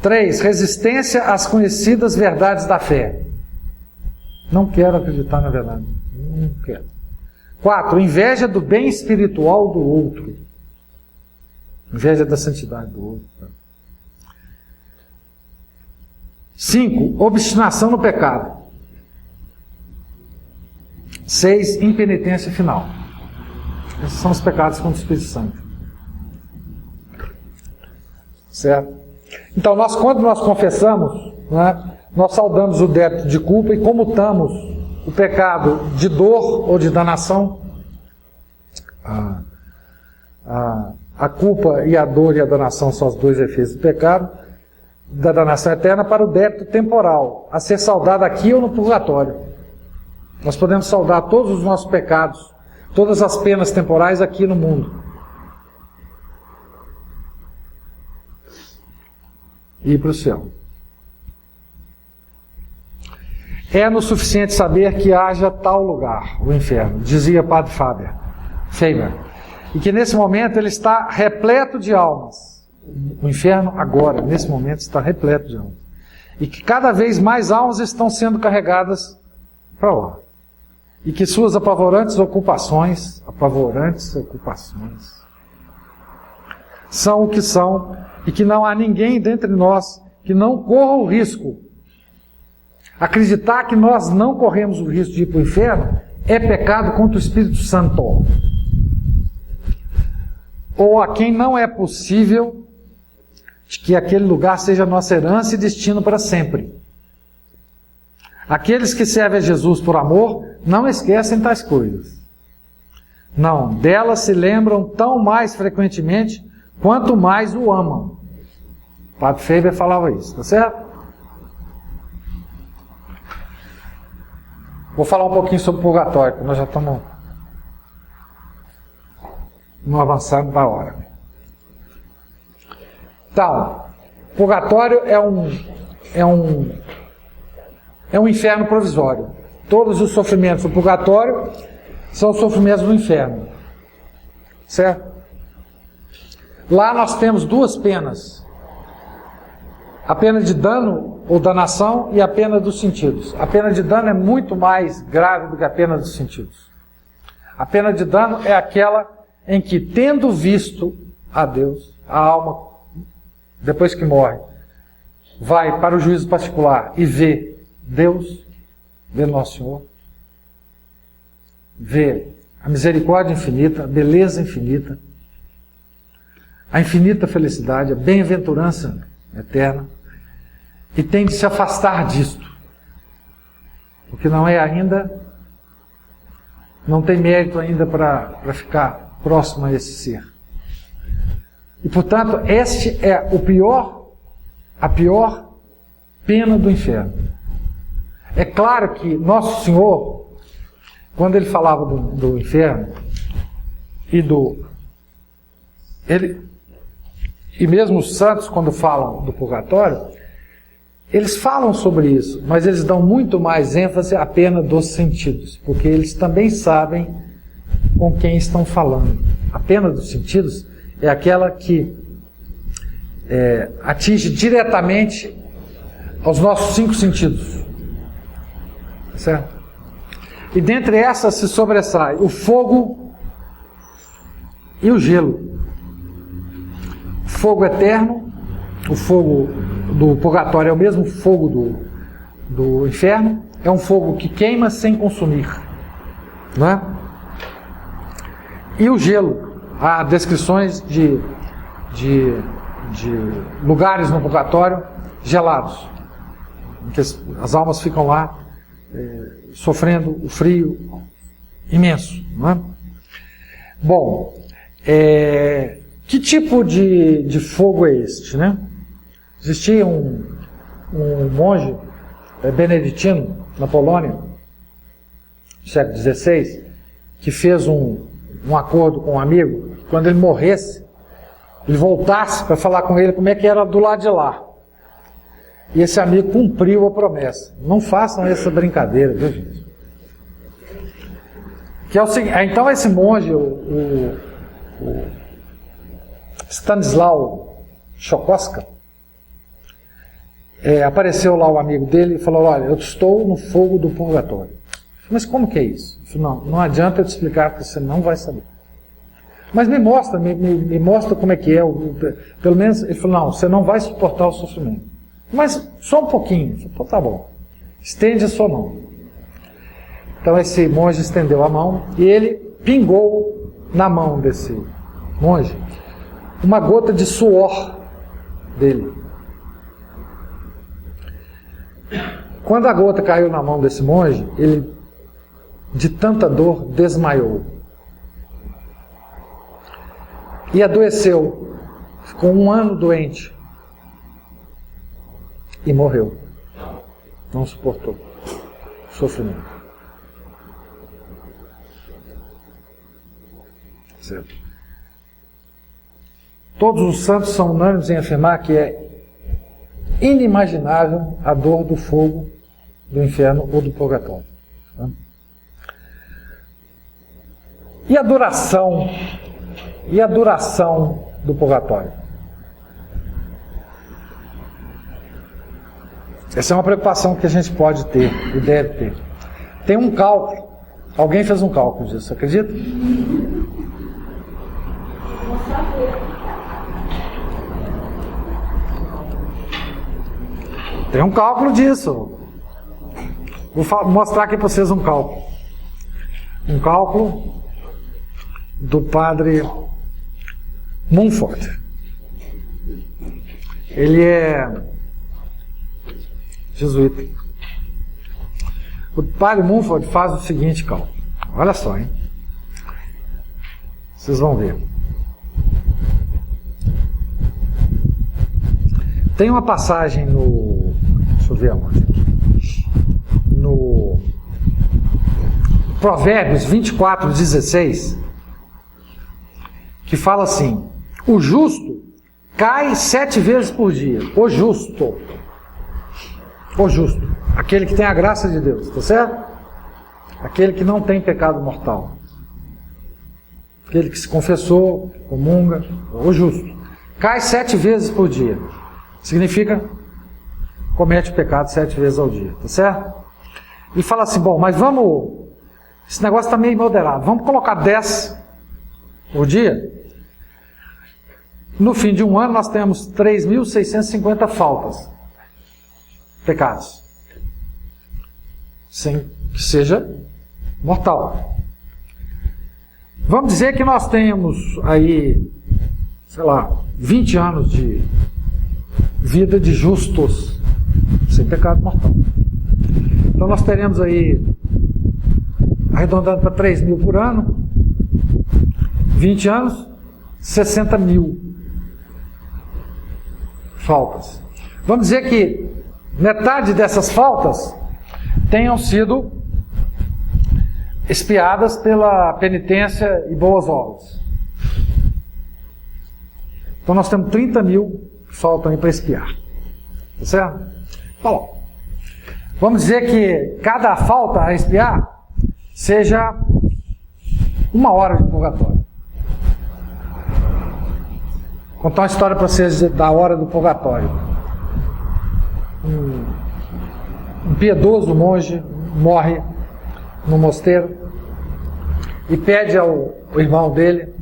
3. Resistência às conhecidas verdades da fé. Não quero acreditar na verdade. Não quero. 4. Inveja do bem espiritual do outro. Inveja da santidade do outro. 5. Obstinação no pecado. 6. Impenitência final. Esses são os pecados contra o Espírito Santo. Certo? Então, quando nós confessamos, né, nós saudamos o débito de culpa e comutamos o pecado de dor ou de danação. A culpa e a dor e a danação são os dois efeitos do pecado, da danação eterna, para o débito temporal, a ser saldado aqui ou no purgatório. Nós podemos saldar todos os nossos pecados, todas as penas temporais aqui no mundo. E ir para o céu. É-nos suficiente saber que haja tal lugar, o inferno, dizia Padre Faber, e que nesse momento ele está repleto de almas. O inferno agora, nesse momento, está repleto de almas. E que cada vez mais almas estão sendo carregadas para lá. E que suas apavorantes ocupações, são o que são, e que não há ninguém dentre nós que não corra o risco. Acreditar que nós não corremos o risco de ir para o inferno é pecado contra o Espírito Santo. Ou a quem não é possível que aquele lugar seja nossa herança e destino para sempre. Aqueles que servem a Jesus por amor não esquecem tais coisas. Não, delas se lembram tão mais frequentemente quanto mais o amam. O Padre Faber falava isso, tá certo? Vou falar um pouquinho sobre o purgatório, porque nós já estamos avançando para a hora. Então, purgatório é um inferno provisório. Todos os sofrimentos do purgatório são sofrimentos do inferno. Certo? Lá nós temos duas penas. A pena de dano ou danação e a pena dos sentidos. A pena de dano é muito mais grave do que a pena dos sentidos. A pena de dano é aquela em que, tendo visto a Deus, a alma, depois que morre, vai para o juízo particular e vê Deus, vê Nosso Senhor, vê a misericórdia infinita, a beleza infinita, a infinita felicidade, a bem-aventurança eterna, e tem de se afastar disto, porque não tem mérito ainda para ficar próximo a esse ser. E portanto, este é a pior pena do inferno. É claro que Nosso Senhor, quando ele falava do inferno e mesmo os santos, quando falam do purgatório, eles falam sobre isso, mas eles dão muito mais ênfase à pena dos sentidos, porque eles também sabem com quem estão falando. A pena dos sentidos é aquela que atinge diretamente aos nossos 5 sentidos. Certo? E dentre essas se sobressai o fogo e o gelo. O fogo eterno, o fogo do purgatório é o mesmo fogo do inferno, é um fogo que queima sem consumir. Não é? E o gelo, há descrições de lugares no purgatório gelados, em que as almas ficam lá sofrendo o frio imenso. Não é? Bom, que tipo de fogo é este, né? Existia um monge beneditino na Polônia, no século XVI, que fez um acordo com um amigo, quando ele morresse, ele voltasse para falar com ele como é que era do lado de lá. E esse amigo cumpriu a promessa. Não façam essa brincadeira, viu, gente? Que é o seguinte, então esse monge, o Stanislau Chokoska, apareceu lá o amigo dele e falou: olha, eu estou no fogo do purgatório. Mas como que é isso? Eu falei: não adianta eu te explicar, porque você não vai saber. Mas me mostra como é que é. Pelo menos, ele falou: não, você não vai suportar o sofrimento. Mas só um pouquinho. Eu falei: pô, tá bom. Estende a sua mão. Então esse monge estendeu a mão e ele pingou na mão desse monge uma gota de suor dele. Quando a gota caiu na mão desse monge, ele, de tanta dor, desmaiou. E adoeceu. Ficou 1 ano doente. E morreu. Não suportou o sofrimento. Certo. Todos os santos são unânimes em afirmar que é inimaginável a dor do fogo, do inferno ou do purgatório. E a duração do purgatório? Essa é uma preocupação que a gente pode ter e deve ter. Tem um cálculo. Alguém fez um cálculo disso, acredita? Tem um cálculo disso. Vou mostrar aqui para vocês um cálculo. Um cálculo do padre Mumford. Ele é jesuíta. O padre Mumford faz o seguinte cálculo. Olha só, hein? Vocês vão ver. Tem uma passagem no... Deixa eu ver aonde. No Provérbios 24:16, que fala assim: o justo cai 7 vezes por dia. O justo. Aquele que tem a graça de Deus, tá certo? Aquele que não tem pecado mortal. Aquele que se confessou, comunga, o justo. Cai 7 vezes por dia. Significa, comete o pecado 7 vezes ao dia, tá certo? E fala assim: bom, mas vamos, esse negócio está meio moderado, vamos colocar 10 por dia? No fim de um ano nós temos 3.650 faltas, pecados, sem que seja mortal. Vamos dizer que nós temos aí, sei lá, 20 anos de vida de justos, sem pecado mortal. Então nós teremos aí, arredondando para 3.000 por ano, 20 anos, 60.000 faltas. Vamos dizer que metade dessas faltas tenham sido expiadas pela penitência e boas obras. Então nós temos 30.000 que faltam aí para expiar. Tá certo? Bom, vamos dizer que cada falta a expiar seja 1 hora de purgatório. Vou contar uma história para vocês da hora do purgatório. Um piedoso monge morre no mosteiro e pede ao irmão dele,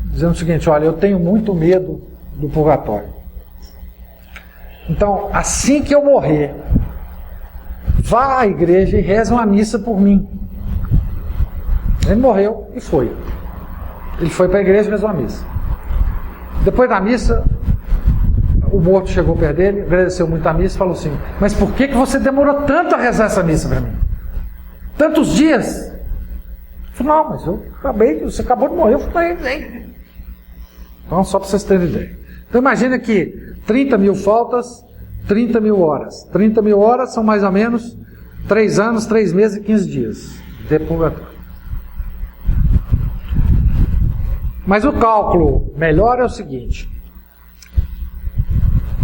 dizendo o seguinte: olha, eu tenho muito medo do purgatório. Então, assim que eu morrer, vá à igreja e reze uma missa por mim. Ele morreu e foi. Ele foi para a igreja e fez uma missa. Depois da missa, o morto chegou perto dele, agradeceu muito a missa e falou assim: mas por que você demorou tanto a rezar essa missa para mim? Tantos dias? Eu falei: não, mas eu acabei, você acabou de morrer, eu falei. Então, só para vocês terem ideia. Então, imagina que 30.000 faltas, 30.000 horas. 30.000 horas são mais ou menos 3 anos, 3 meses e 15 dias de purgatório. Mas o cálculo melhor é o seguinte: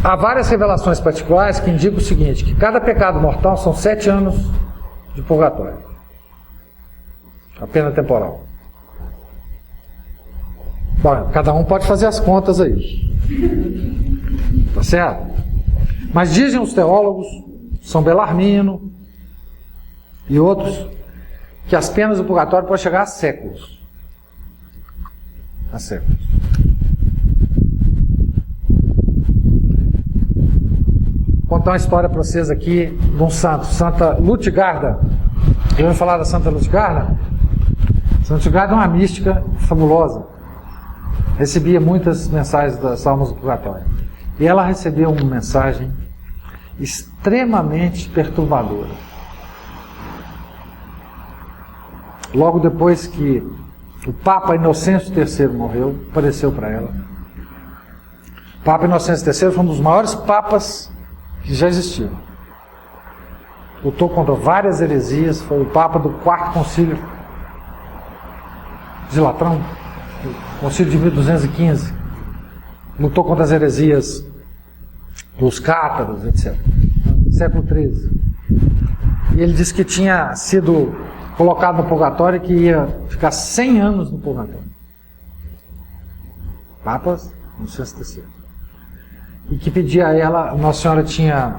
há várias revelações particulares que indicam o seguinte, que cada pecado mortal são 7 anos de purgatório. A pena temporal. Bom, cada um pode fazer as contas aí. Tá certo? Mas dizem os teólogos, São Belarmino e outros, que as penas do purgatório podem chegar a séculos. A séculos. Vou contar uma história para vocês aqui de um santo, Santa Lutgarda. Já ouviu falar da Santa Lutgarda? Santa Lutgarda é uma mística fabulosa. Recebia muitas mensagens das almas do purgatório. E ela recebeu uma mensagem extremamente perturbadora. Logo depois que o Papa Inocêncio III morreu, apareceu para ela. O Papa Inocêncio III foi um dos maiores papas que já existiram. Lutou contra várias heresias, foi o Papa do 4º Concílio de Latrão, Concílio de 1215. Lutou contra as heresias dos cátaros, etc. Século XIII. E ele disse que tinha sido colocado no purgatório e que ia ficar 100 anos no purgatório. Papas, Inocêncio III. E que pedia a ela, Nossa Senhora tinha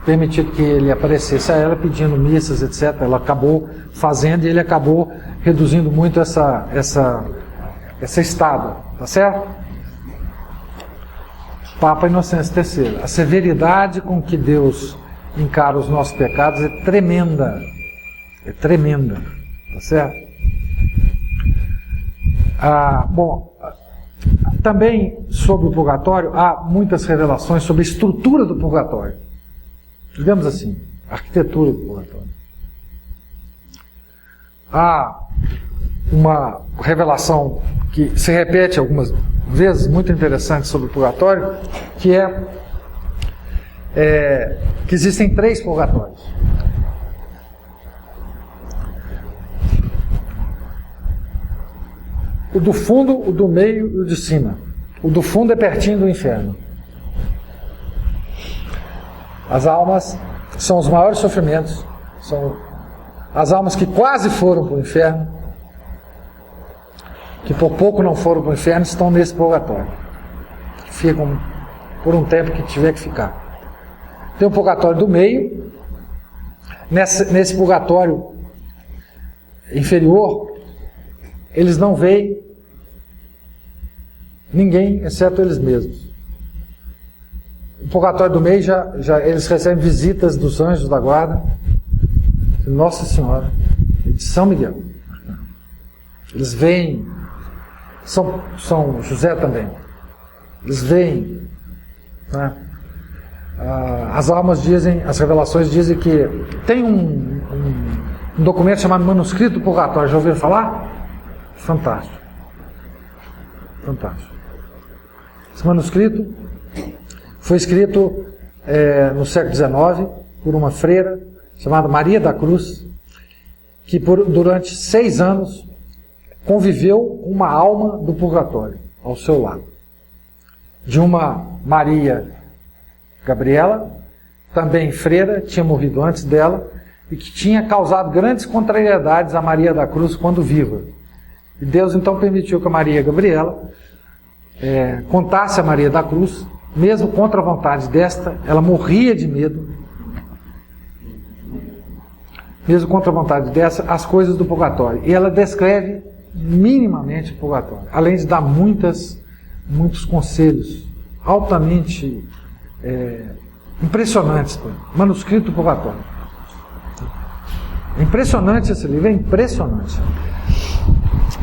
permitido que ele aparecesse a ela pedindo missas, etc. Ela acabou fazendo e ele acabou reduzindo muito essa estada, tá certo? Papa Inocêncio III. A severidade com que Deus encara os nossos pecados é tremenda. É tremenda, tá certo? Bom, também sobre o purgatório há muitas revelações sobre a estrutura do purgatório. Digamos assim, a arquitetura do purgatório. Há uma revelação que se repete algumas vezes, muito interessante sobre o purgatório, que que existem 3 purgatórios. O do fundo, o do meio e o de cima. O do fundo é pertinho do inferno. As almas são os maiores sofrimentos. São as almas que quase foram para o inferno, que por pouco não foram para o inferno, estão nesse purgatório. Ficam por um tempo que tiver que ficar. Tem o purgatório do meio. Nesse purgatório inferior, eles não veem ninguém, exceto eles mesmos. O purgatório do meio, já eles recebem visitas dos anjos da guarda, de Nossa Senhora e de São Miguel. Eles veem, São José também. Eles veem, né? As almas dizem, as revelações dizem que tem um documento chamado Manuscrito do Purgatório. Já ouviram falar? Fantástico. Fantástico. Esse manuscrito foi escrito no século XIX por uma freira chamada Maria da Cruz, que durante 6 anos conviveu uma alma do purgatório ao seu lado. De uma Maria Gabriela, também freira, tinha morrido antes dela, e que tinha causado grandes contrariedades a Maria da Cruz quando viva. E Deus então permitiu que a Maria Gabriela contasse a Maria da Cruz, mesmo contra a vontade desta, ela morria de medo, mesmo contra a vontade dessa, as coisas do purgatório. E ela descreve minimamente o purgatório, além de dar muitos conselhos altamente impressionantes. Manuscrito do Purgatório. É impressionante esse livro, é impressionante.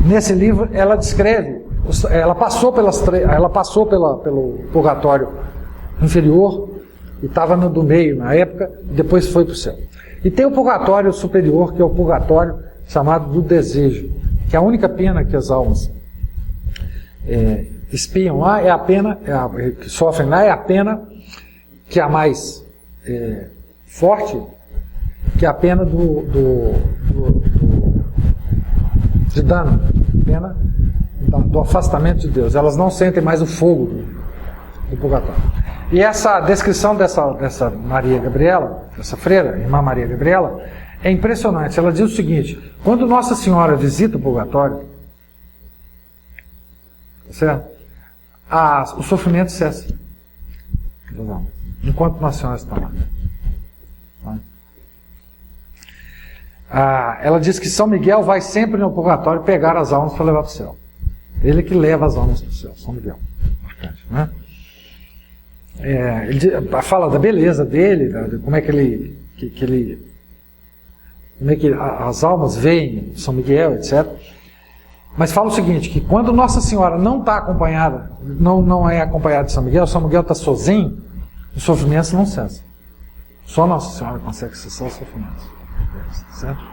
Nesse livro ela descreve, ela passou pelo purgatório inferior e estava no do meio na época, e depois foi para o céu. E tem o purgatório superior, que é o purgatório chamado do desejo, que a única pena que as almas espiam lá é a pena, que sofrem lá é a pena que é a mais forte, que é a pena de dano, pena do afastamento de Deus. Elas não sentem mais o fogo do purgatório. E essa descrição dessa Maria Gabriela, dessa freira, irmã Maria Gabriela, é impressionante. Ela diz o seguinte: quando Nossa Senhora visita o purgatório, certo? O sofrimento cessa. Enquanto Nossa Senhora está lá. Ela diz que São Miguel vai sempre no purgatório pegar as almas para levar para o céu. Ele que leva as almas para o céu, São Miguel. Marcante, né? Ele fala da beleza dele, como é que como é que as almas veem São Miguel, etc. Mas fala o seguinte, que quando Nossa Senhora não está acompanhada, não é acompanhada de São Miguel está sozinho, os sofrimentos não cessam. Só Nossa Senhora consegue cessar os sofrimentos. Certo?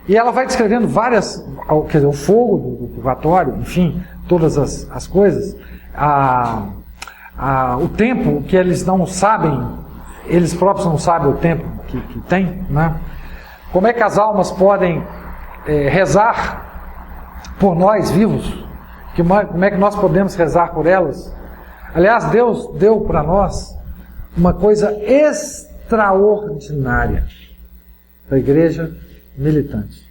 E ela vai descrevendo várias, quer dizer, o fogo do purgatório, enfim, todas as coisas, o tempo que eles não sabem, eles próprios não sabem o tempo que tem, né? Como é que as almas podem rezar por nós vivos? Como é que nós podemos rezar por elas? Aliás, Deus deu para nós uma coisa extraordinária da igreja militante,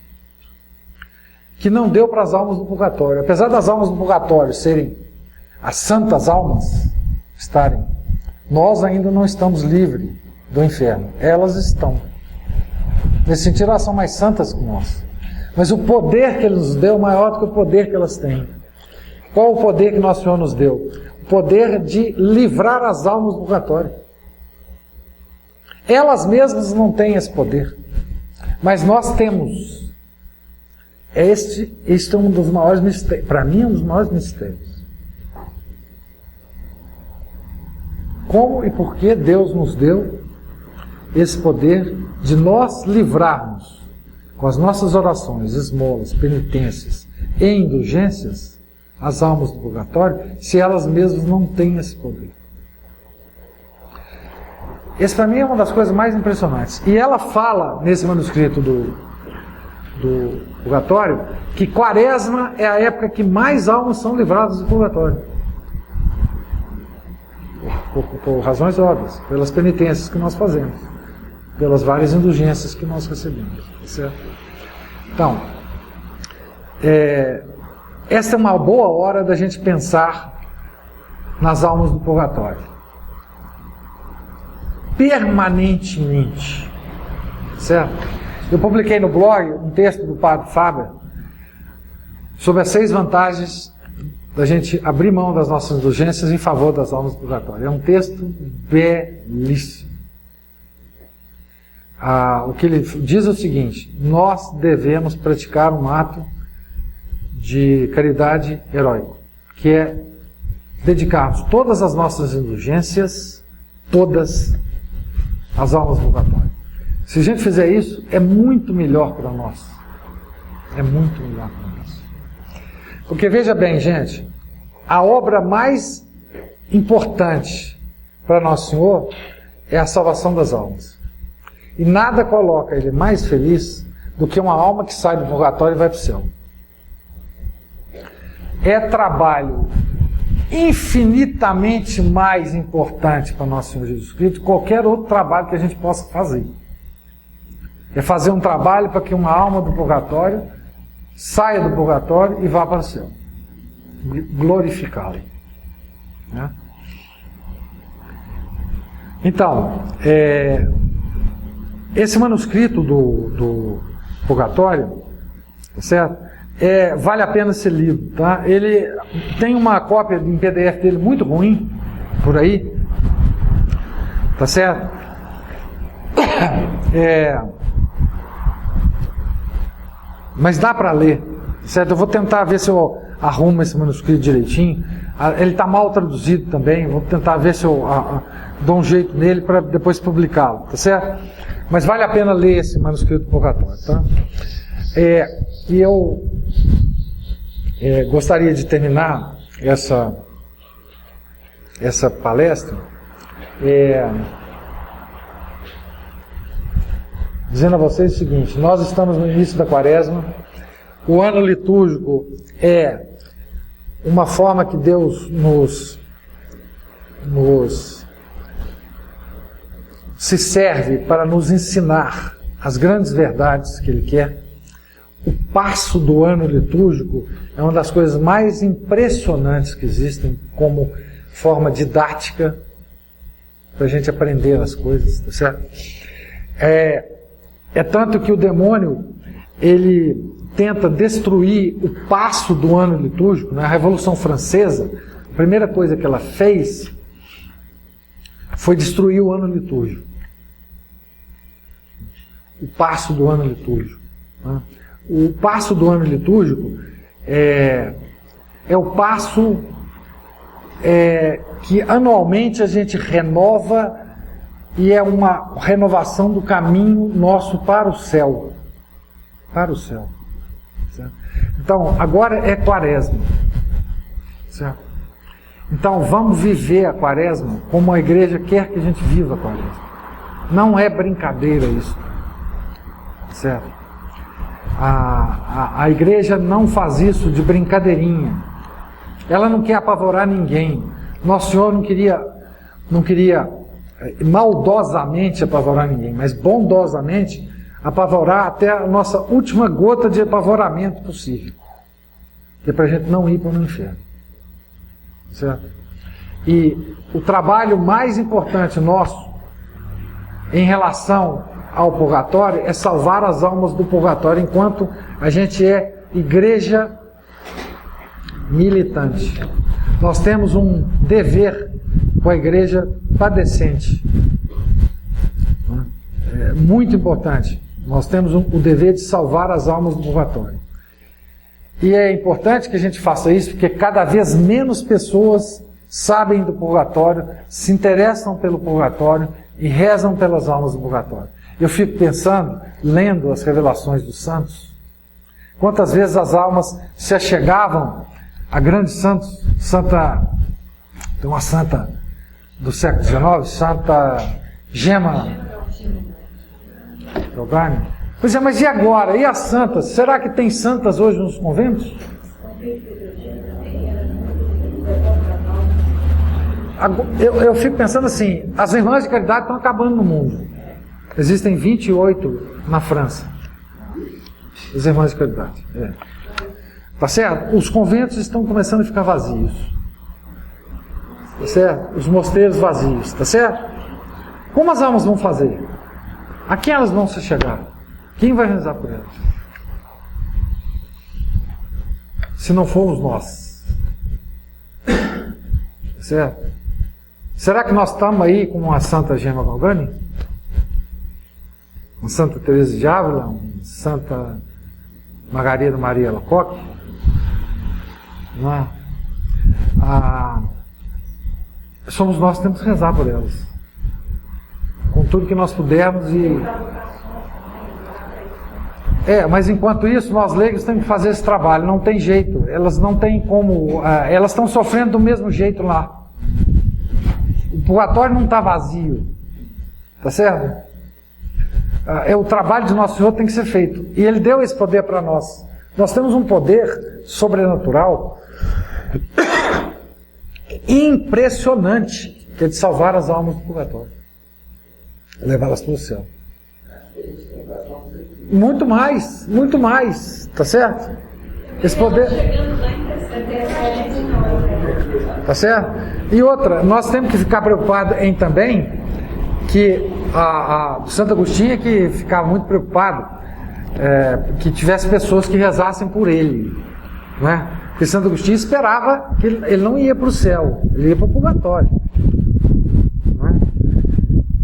que não deu para as almas do purgatório. Apesar das almas do purgatório serem as santas almas, estarem, nós ainda não estamos livres do inferno. Elas estão. Nesse sentido, elas são mais santas que nós. Mas o poder que Ele nos deu é maior do que o poder que elas têm. Qual o poder que Nosso Senhor nos deu? O poder de livrar as almas do purgatório. Elas mesmas não têm esse poder. Mas nós temos. Este é um dos maiores mistérios. Para mim, é um dos maiores mistérios. Como e por que Deus nos deu esse poder de nós livrarmos, com as nossas orações, esmolas, penitências e indulgências, as almas do purgatório, se elas mesmas não têm esse poder. Esse para mim é uma das coisas mais impressionantes. E ela fala, nesse manuscrito do purgatório, que Quaresma é a época que mais almas são livradas do purgatório. Por razões óbvias, pelas penitências que nós fazemos, pelas várias indulgências que nós recebemos. Certo? Então, essa é uma boa hora da gente pensar nas almas do purgatório. Permanentemente. Certo? Eu publiquei no blog um texto do Padre Fábio sobre as 6 vantagens da gente abrir mão das nossas indulgências em favor das almas do purgatório. É um texto belíssimo. O que ele diz é o seguinte: nós devemos praticar um ato de caridade heróico, que é dedicarmos todas as nossas indulgências, todas as almas do purgatório. Se a gente fizer isso, é muito melhor para nós. É muito melhor para nós. Porque veja bem, gente, a obra mais importante para Nosso Senhor é a salvação das almas. E nada coloca Ele mais feliz do que uma alma que sai do purgatório e vai para o céu. É trabalho infinitamente mais importante para Nosso Senhor Jesus Cristo que qualquer outro trabalho que a gente possa fazer. É fazer um trabalho para que uma alma do purgatório saia do purgatório e vá para o céu. Glorificá-lo. Né? Então, esse manuscrito do purgatório, certo? Vale a pena ser lido, tá? Ele tem uma cópia em PDF dele muito ruim, por aí, tá certo? Mas dá para ler, certo? Eu vou tentar ver se eu arrumo esse manuscrito direitinho. Ele está mal traduzido também, vou tentar ver se eu dou um jeito nele para depois publicá-lo, tá certo? Mas vale a pena ler esse manuscrito do purgatório, tá? E eu gostaria de terminar essa palestra dizendo a vocês o seguinte: nós estamos no início da Quaresma, o ano litúrgico é uma forma que Deus nos se serve para nos ensinar as grandes verdades que ele quer. O passo do ano litúrgico é uma das coisas mais impressionantes que existem como forma didática para a gente aprender as coisas, tá certo? É tanto que o demônio, ele tenta destruir o passo do ano litúrgico. Na Revolução Francesa, a primeira coisa que ela fez foi destruir o ano litúrgico. O passo do ano litúrgico. O passo do ano litúrgico é o passo que anualmente a gente renova, e é uma renovação do caminho nosso para o céu. Para o céu. Certo? Então, agora é quaresma. Certo? Então, vamos viver a quaresma como a igreja quer que a gente viva a quaresma. Não é brincadeira isso. Certo? A igreja não faz isso de brincadeirinha. Ela não quer apavorar ninguém. Nosso Senhor não queria maldosamente apavorar ninguém, mas bondosamente apavorar até a nossa última gota de apavoramento possível. Que é para a gente não ir para o inferno. Certo? E o trabalho mais importante nosso em relação ao purgatório é salvar as almas do purgatório enquanto a gente é igreja militante. Nós temos um dever com a igreja padecente. É muito importante. Nós temos o dever de salvar as almas do purgatório. E é importante que a gente faça isso, porque cada vez menos pessoas sabem do purgatório, se interessam pelo purgatório e rezam pelas almas do purgatório. Eu fico pensando, lendo as revelações dos santos, quantas vezes as almas se achegavam a grandes santos. Tem uma santa do século XIX, Santa Gema Giovanni. Pois é, mas e agora? E as santas? Será que tem santas hoje nos conventos? Eu fico pensando assim, as irmãs de caridade estão acabando no mundo. Existem 28 na França. As irmãs de caridade. Tá certo? Os conventos estão começando a ficar vazios. Tá certo? Os mosteiros vazios. Tá certo? Como as almas vão fazer? A quem elas vão se chegar? Quem vai rezar por elas? Se não formos nós. Tá certo? Será que nós estamos aí com uma Santa Gema Galgani? Uma Santa Teresa de Ávila? Uma Santa Margarida Maria Alacoque? Não é? Somos nós que temos que rezar por elas. Com tudo que nós pudermos mas enquanto isso, nós leigos temos que fazer esse trabalho. Não tem jeito. Elas não têm como... elas estão sofrendo do mesmo jeito lá. O purgatório não está vazio. Tá certo? O trabalho de Nosso Senhor tem que ser feito. E Ele deu esse poder para nós. Nós temos um poder sobrenatural impressionante, que é de salvar as almas do purgatório. Levá-las para o céu. Muito mais, tá certo? Esse poder... Tá certo? E outra, nós temos que ficar preocupados em também que a Santo Agostinho que ficava muito preocupado que tivesse pessoas que rezassem por ele, não é? Porque Santo Agostinho esperava que ele não ia para o céu, ele ia para o purgatório, não é?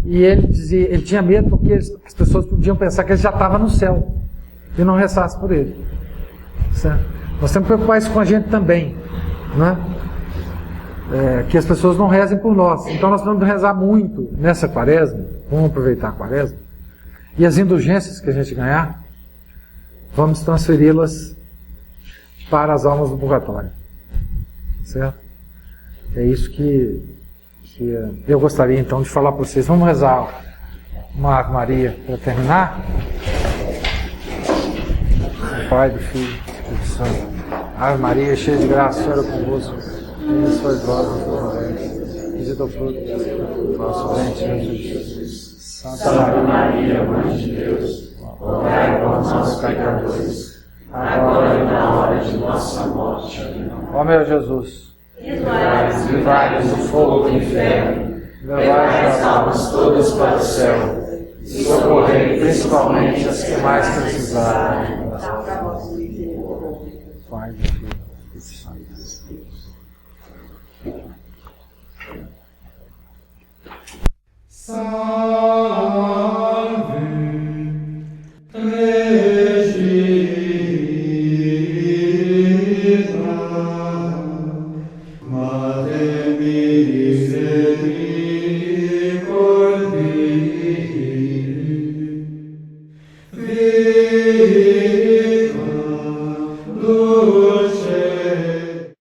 E ele dizia, ele tinha medo porque as pessoas podiam pensar que ele já estava no céu e não rezasse por ele, certo? Nós temos que preocupar isso com a gente também, não é? Que as pessoas não rezem por nós. Então nós vamos rezar muito nessa quaresma. Vamos aproveitar a quaresma. E as indulgências que a gente ganhar, vamos transferi-las para as almas do purgatório. Certo? É isso que eu gostaria então de falar para vocês. Vamos rezar uma Ave Maria para terminar. Do Pai, do Filho e do Espírito Santo. Ave Maria, cheia de graça, o Senhor é convosco. Bendita sois vós entre as mulheres, bendito é o fruto do vosso ventre, Jesus. Santa Maria, Mãe de Deus, rogai por nós, pecadores, agora e na hora de nossa morte. Amém. Ó meu Jesus, livrai-nos do fogo do inferno, levai as almas todas para o céu, e socorrei principalmente as que mais precisarem. Pai do Filho e do Santo. Salve Regina, Mater Misericordiae,